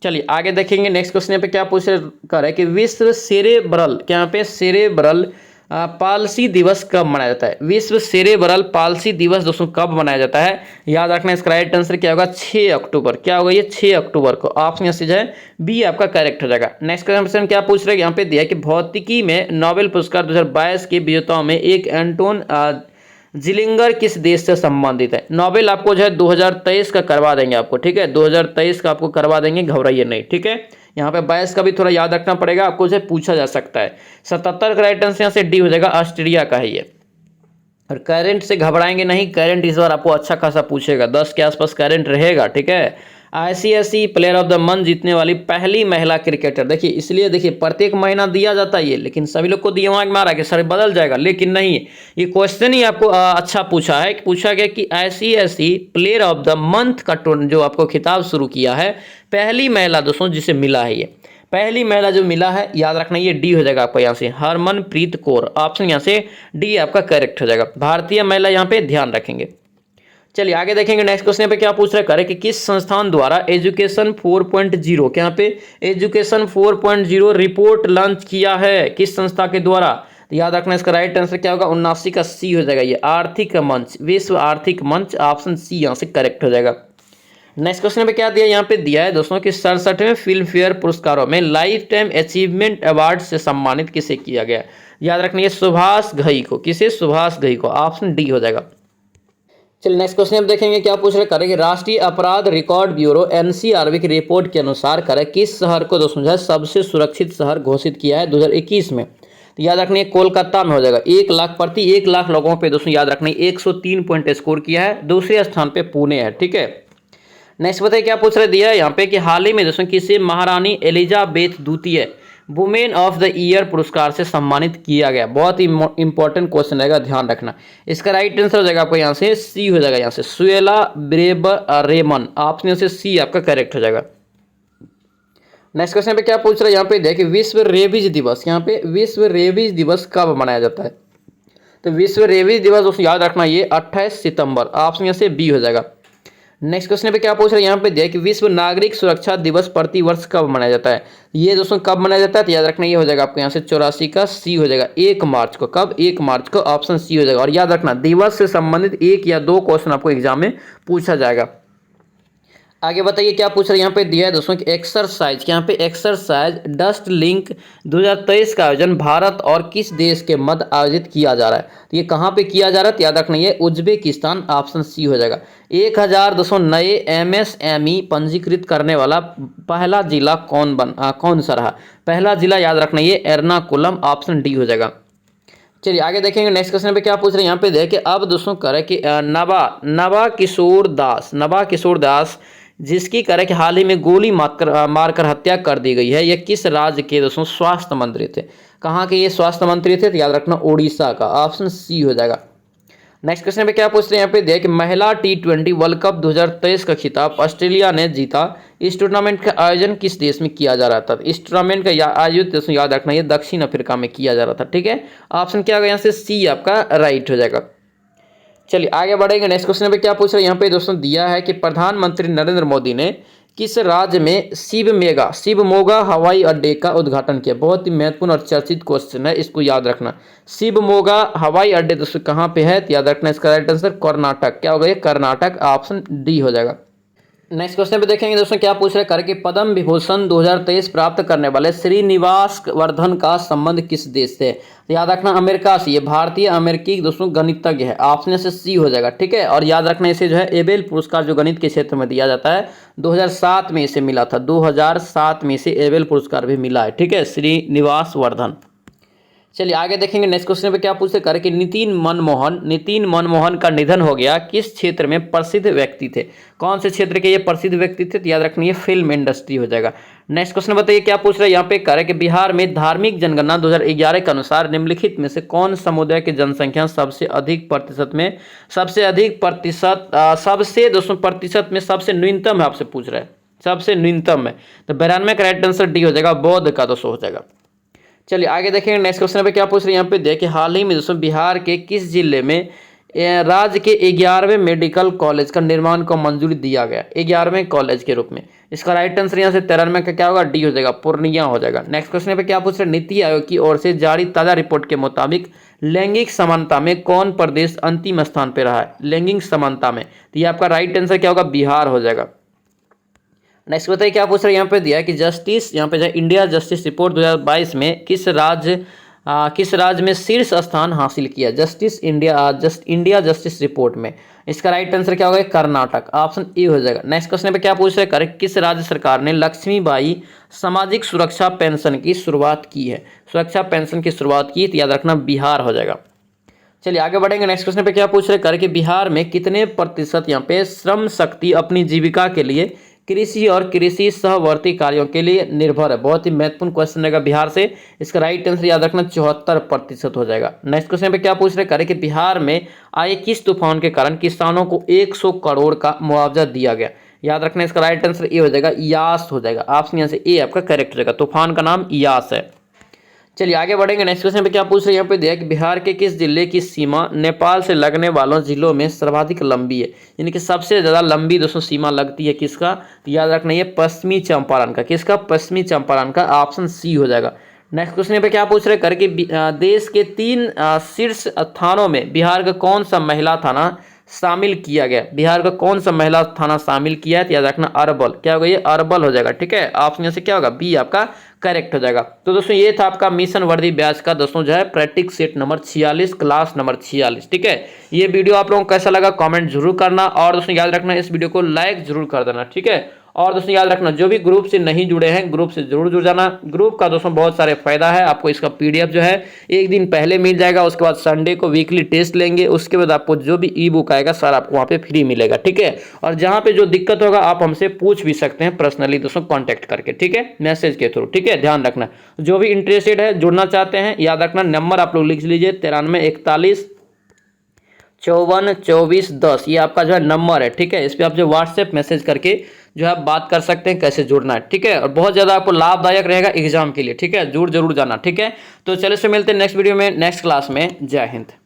चलिए आगे देखेंगे, नेक्स्ट क्वेश्चन पे क्या पूछ कर है कि विश्व सेरेब्रल, यहाँ पे सेरेब्रल पाल्सी दिवस कब मनाया जाता है। विश्व सेरेब्रल पाल्सी दिवस दोस्तों कब मनाया जाता है, याद रखना इसका राइट आंसर क्या होगा, 6 अक्टूबर। क्या होगा ये 6 अक्टूबर को, ऑप्शन यहाँ से जो है बी आपका करेक्ट हो जाएगा। नेक्स्ट क्वेश्चन क्या पूछ रहे हैं, यहाँ पे दिया है कि भौतिकी में नोबेल पुरस्कार 2022 के विजेताओं में एक एंटोन जिलिंगर किस देश से संबंधित है। नोबेल आपको जो है 2023 का करवा देंगे आपको, ठीक है, 2023 का आपको करवा देंगे, घबराइए नहीं, ठीक है। यहाँ पे 22 का भी थोड़ा याद रखना पड़ेगा आपको, जो पूछा जा सकता है। 77 का राइट आंसर यहाँ से डी हो जाएगा, ऑस्ट्रेलिया का है ये। और करंट से घबराएंगे नहीं, करंट इस बार आपको अच्छा खासा पूछेगा, 10 के आसपास करंट रहेगा, ठीक है। ICSE player of the month जीतने वाली पहली महिला क्रिकेटर, देखिए इसलिए देखिए प्रत्येक महीना दिया जाता है ये, लेकिन सभी लोग को दिमाग में आ रहा है कि सर बदल जाएगा, लेकिन नहीं, ये क्वेश्चन ही आपको अच्छा पूछा है। पूछा गया कि ICSE player of the month का जो आपको खिताब शुरू किया है, पहली महिला दोस्तों जिसे मिला है, ये पहली महिला जो मिला है, याद रखना ये डी हो जाएगा आपका यहाँ से, हरमनप्रीत कौर, ऑप्शन यहाँ से डी आपका करेक्ट हो जाएगा। भारतीय महिला यहाँ पे ध्यान रखेंगे। चलिए आगे देखेंगे, नेक्स्ट क्वेश्चन पे क्या पूछ रहा है कि किस संस्थान द्वारा एजुकेशन 4.0 के यहाँ पे एजुकेशन 4.0 रिपोर्ट लॉन्च किया है, किस संस्था के द्वारा। तो याद रखना इसका राइट आंसर क्या होगा, 79 का सी हो जाएगा, ये आर्थिक मंच, विश्व आर्थिक मंच, ऑप्शन सी यहाँ से करेक्ट हो जाएगा। नेक्स्ट क्वेश्चन पे क्या दिया, यहाँ पे दिया है दोस्तों कि 67वें फिल्म फेयर पुरस्कारों में लाइफ टाइम अचीवमेंट अवार्ड से सम्मानित किसे किया गया। याद रखना सुभाष घई को, किसे, सुभाष घई को, ऑप्शन डी हो जाएगा। चलिए नेक्स्ट क्वेश्चन अब देखेंगे, क्या पूछ रहे करें कि राष्ट्रीय अपराध रिकॉर्ड ब्यूरो एनसीआरबी की रिपोर्ट के अनुसार करें किस शहर को दोस्तों जो सबसे सुरक्षित शहर घोषित किया है 2021 में। तो याद रखना कोलकाता में हो जाएगा, 1 लाख प्रति 1 लाख लोगों पे दोस्तों याद रखना 103 पॉइंट स्कोर किया है। दूसरे स्थान पे पुणे है, ठीक है। नेक्स्ट बताइए क्या पूछ रहे दिया है यहाँ पे कि हाल ही में दोस्तों किसे महारानी एलिजाबेथ द्वितीय वुमेन ऑफ द ईयर पुरस्कार से सम्मानित किया गया। बहुत ही इंपॉर्टेंट क्वेश्चन रहेगा, ध्यान रखना। इसका राइट आंसर हो जाएगा आपको यहाँ से सी हो जाएगा, यहाँ से सुएला ब्रेबरेमन, ऑप्शन यहाँ से सी आपका करेक्ट हो जाएगा। नेक्स्ट क्वेश्चन पे क्या पूछ रहा है यहाँ पे देखिए विश्व रेबीज दिवस, यहाँ पे विश्व रेबीज दिवस कब मनाया जाता है। तो विश्व रेबीज दिवस दोस्तों याद रखना ये 28 सितंबर, ऑप्शन यहाँ से बी हो जाएगा। नेक्स्ट क्वेश्चन पे क्या पूछ रहे हैं यहाँ पे देखिए कि विश्व नागरिक सुरक्षा दिवस प्रति वर्ष कब मनाया जाता है। ये दोस्तों कब मनाया जाता है, तो याद रखना ये हो जाएगा आपको यहाँ से 84 का सी हो जाएगा, 1 मार्च को। कब, 1 मार्च को, ऑप्शन सी हो जाएगा। और याद रखना दिवस से संबंधित 1 या 2 क्वेश्चन आपको एग्जाम में पूछा जाएगा। आगे बताइए क्या पूछ रहे हैं यहाँ पे दिया है दोस्तों कि एक्सरसाइज, यहाँ पे एक्सरसाइज डस्ट लिंक 2023 का आयोजन भारत और किस देश के मध्य आयोजित किया जा रहा है। तो ये कहाँ पे किया जा रहा है, तो याद रखना ये उज्बेकिस्तान, ऑप्शन सी हो जाएगा। 1000 दोस्तों नए एमएसएमई पंजीकृत करने वाला पहला जिला कौन सा रहा। पहला जिला याद रखना ये एर्नाकुलम, ऑप्शन डी हो जाएगा। चलिए आगे देखेंगे नेक्स्ट क्वेश्चन पे क्या पूछ रहे हैं यहाँ पे देखिए अब दोस्तों करें कि नवा किशोर दास जिसकी करें कि हाल ही में गोली मारकर हत्या कर दी गई है, यह किस राज्य के दोस्तों स्वास्थ्य मंत्री थे। कहाँ के ये स्वास्थ्य मंत्री थे, तो याद रखना उड़ीसा का, ऑप्शन सी हो जाएगा। नेक्स्ट क्वेश्चन पे क्या पूछ रहे हैं यहाँ पे देखिए महिला T20 वर्ल्ड कप 2023 का खिताब ऑस्ट्रेलिया ने जीता। इस टूर्नामेंट का आयोजन किस देश में किया जा रहा था। इस टूर्नामेंट का आयोजन याद रखना ये दक्षिण अफ्रीका में किया जा रहा था, ठीक है। ऑप्शन क्या होगा यहाँ से सी आपका राइट हो जाएगा। चलिए आगे बढ़ेंगे नेक्स्ट क्वेश्चन पे क्या पूछ रहे हैं यहाँ पे दोस्तों दिया है कि प्रधानमंत्री नरेंद्र मोदी ने किस राज्य में शिवमोगा हवाई अड्डे का उद्घाटन किया। बहुत ही महत्वपूर्ण और चर्चित क्वेश्चन है, इसको याद रखना। शिवमोगा हवाई अड्डे दोस्तों कहाँ पे है, तो याद रखना इसका राइट आंसर कर्नाटक। क्या होगा ये, कर्नाटक, ऑप्शन डी हो जाएगा। नेक्स्ट क्वेश्चन पे देखेंगे दोस्तों क्या पूछ रहे हैं कि पद्म विभूषण 2023 प्राप्त करने वाले श्रीनिवास वर्धन का संबंध किस देश से। तो याद रखना अमेरिका से, ये भारतीय अमेरिकी दोस्तों गणितज्ञ है, ऑप्शन से सी हो जाएगा, ठीक है। और याद रखना इसे जो है एबेल पुरस्कार जो गणित के क्षेत्र में दिया जाता है 2007 में इसे मिला था, 2007 में इसे एबेल पुरस्कार भी मिला है, ठीक है, श्रीनिवास वर्धन। चलिए आगे देखेंगे नेक्स्ट क्वेश्चन पे क्या पूछते कर कि नितिन मनमोहन का निधन हो गया, किस क्षेत्र में प्रसिद्ध व्यक्ति थे। कौन से क्षेत्र के ये प्रसिद्ध व्यक्ति थे, तो याद रखना ये फिल्म इंडस्ट्री हो जाएगा। नेक्स्ट क्वेश्चन बताइए क्या पूछ रहे हैं यहाँ पे कर कि बिहार में धार्मिक जनगणना 2011 के अनुसार निम्नलिखित में से कौन समुदाय की जनसंख्या सबसे अधिक प्रतिशत में सबसे न्यूनतम है, आपसे पूछ रहा है सबसे न्यूनतम है, तो 92 का राइट आंसर डी हो जाएगा, बौद्ध का दोस्तों हो जाएगा। चलिए आगे देखेंगे नेक्स्ट क्वेश्चन पे क्या पूछ रहे हैं यहाँ पे देखिए हाल ही में दोस्तों बिहार के किस जिले में राज्य के 11वें मेडिकल कॉलेज का निर्माण को मंजूरी दिया गया, 11वें कॉलेज के रूप में। इसका राइट आंसर यहाँ से 93 का क्या होगा, डी हो जाएगा, पूर्णिया हो जाएगा। नेक्स्ट क्वेश्चन पे क्या पूछ रहे हैं नीति आयोग की ओर से जारी ताजा रिपोर्ट के मुताबिक लैंगिक समानता में कौन प्रदेश अंतिम स्थान पर रहा है, लैंगिक समानता में, तो ये आपका राइट आंसर क्या होगा, बिहार हो जाएगा। नेक्स्ट बताइए क्या पूछ रहे हैं यहाँ पे दिया है कि जस्टिस यहाँ पे जो इंडिया जस्टिस रिपोर्ट 2022 में किस राज्य में शीर्ष स्थान हासिल किया, इंडिया जस्टिस रिपोर्ट में। इसका राइट आंसर क्या होगा, कर्नाटक, ऑप्शन ए हो जाएगा। नेक्स्ट क्वेश्चन पे क्या पूछ रहे हैं किस राज्य सरकार ने लक्ष्मीबाई सामाजिक सुरक्षा पेंशन की शुरुआत की है, सुरक्षा पेंशन की शुरुआत की, तो याद रखना बिहार हो जाएगा। चलिए आगे बढ़ेंगे नेक्स्ट क्वेश्चन पे क्या पूछ रहे हैं कि बिहार में कितने प्रतिशत यहाँ पे श्रम शक्ति अपनी जीविका के लिए कृषि और कृषि सहवर्ती कार्यों के लिए निर्भर है। बहुत ही महत्वपूर्ण क्वेश्चन रहेगा बिहार से, इसका राइट आंसर याद रखना 74% हो जाएगा। नेक्स्ट क्वेश्चन पे क्या पूछ रहे हैं कि बिहार में आए किस तूफान के कारण किसानों को 100 करोड़ का मुआवजा दिया गया, याद रखना इसका राइट आंसर ए हो जाएगा, यास हो जाएगा, ऑप्शन यहाँ से ए आपका करेक्ट हो जाएगा, तूफान का नाम यास है। चलिए आगे बढ़ेंगे नेक्स्ट क्वेश्चन पे क्या पूछ रहे हैं यहाँ पे दिया कि बिहार के किस जिले की सीमा नेपाल से लगने वालों जिलों में सर्वाधिक लंबी है, यानी कि सबसे ज़्यादा लंबी दोस्तों सीमा लगती है किसका, तो याद रखना ये पश्चिमी चंपारण का, किसका, पश्चिमी चंपारण का, ऑप्शन सी हो जाएगा। नेक्स्ट क्वेश्चन पे क्या पूछ रहे हैं कि देश के 3 शीर्ष स्थानों में बिहार का कौन सा महिला थाना शामिल किया गया, बिहार का कौन सा महिला थाना शामिल किया है, तो याद रखना अरवल, क्या होगा ये अरवल हो जाएगा, ठीक है, ऑप्शन से क्या होगा, बी आपका करेक्ट हो जाएगा। तो दोस्तों ये था आपका मिशन वर्दी बैच का दोस्तों जो है practice set number 46 class number 46, ठीक है। ये वीडियो आप लोगों को कैसा लगा कमेंट जरूर करना, और दोस्तों याद रखना इस वीडियो को लाइक जरूर कर देना, ठीक है। और दोस्तों याद रखना जो भी ग्रुप से नहीं जुड़े हैं ग्रुप से जरूर जुड़ जाना, ग्रुप का दोस्तों बहुत सारे फायदा है, आपको इसका पीडीएफ जो है एक दिन पहले मिल जाएगा, उसके बाद संडे को वीकली टेस्ट लेंगे, उसके बाद आपको जो भी ई बुक आएगा सारा आपको वहाँ पे फ्री मिलेगा, ठीक है। और जहाँ पे जो दिक्कत होगा आप हमसे पूछ भी सकते हैं पर्सनली दोस्तों कॉन्टैक्ट करके, ठीक है, मैसेज के थ्रू, ठीक है, ध्यान रखना। जो भी इंटरेस्टेड है जुड़ना चाहते हैं याद रखना नंबर आप लोग लिख लीजिए 93 41 54 24 10, ये आपका जो है नंबर है, ठीक है। इस पर आप जो व्हाट्सएप मैसेज करके जो है बात कर सकते हैं कैसे जुड़ना है, ठीक है। और बहुत ज़्यादा आपको लाभदायक रहेगा एग्जाम के लिए, ठीक है, जरूर जाना, ठीक है। तो चलिए से मिलते हैं नेक्स्ट वीडियो में नेक्स्ट क्लास में, जय हिंद।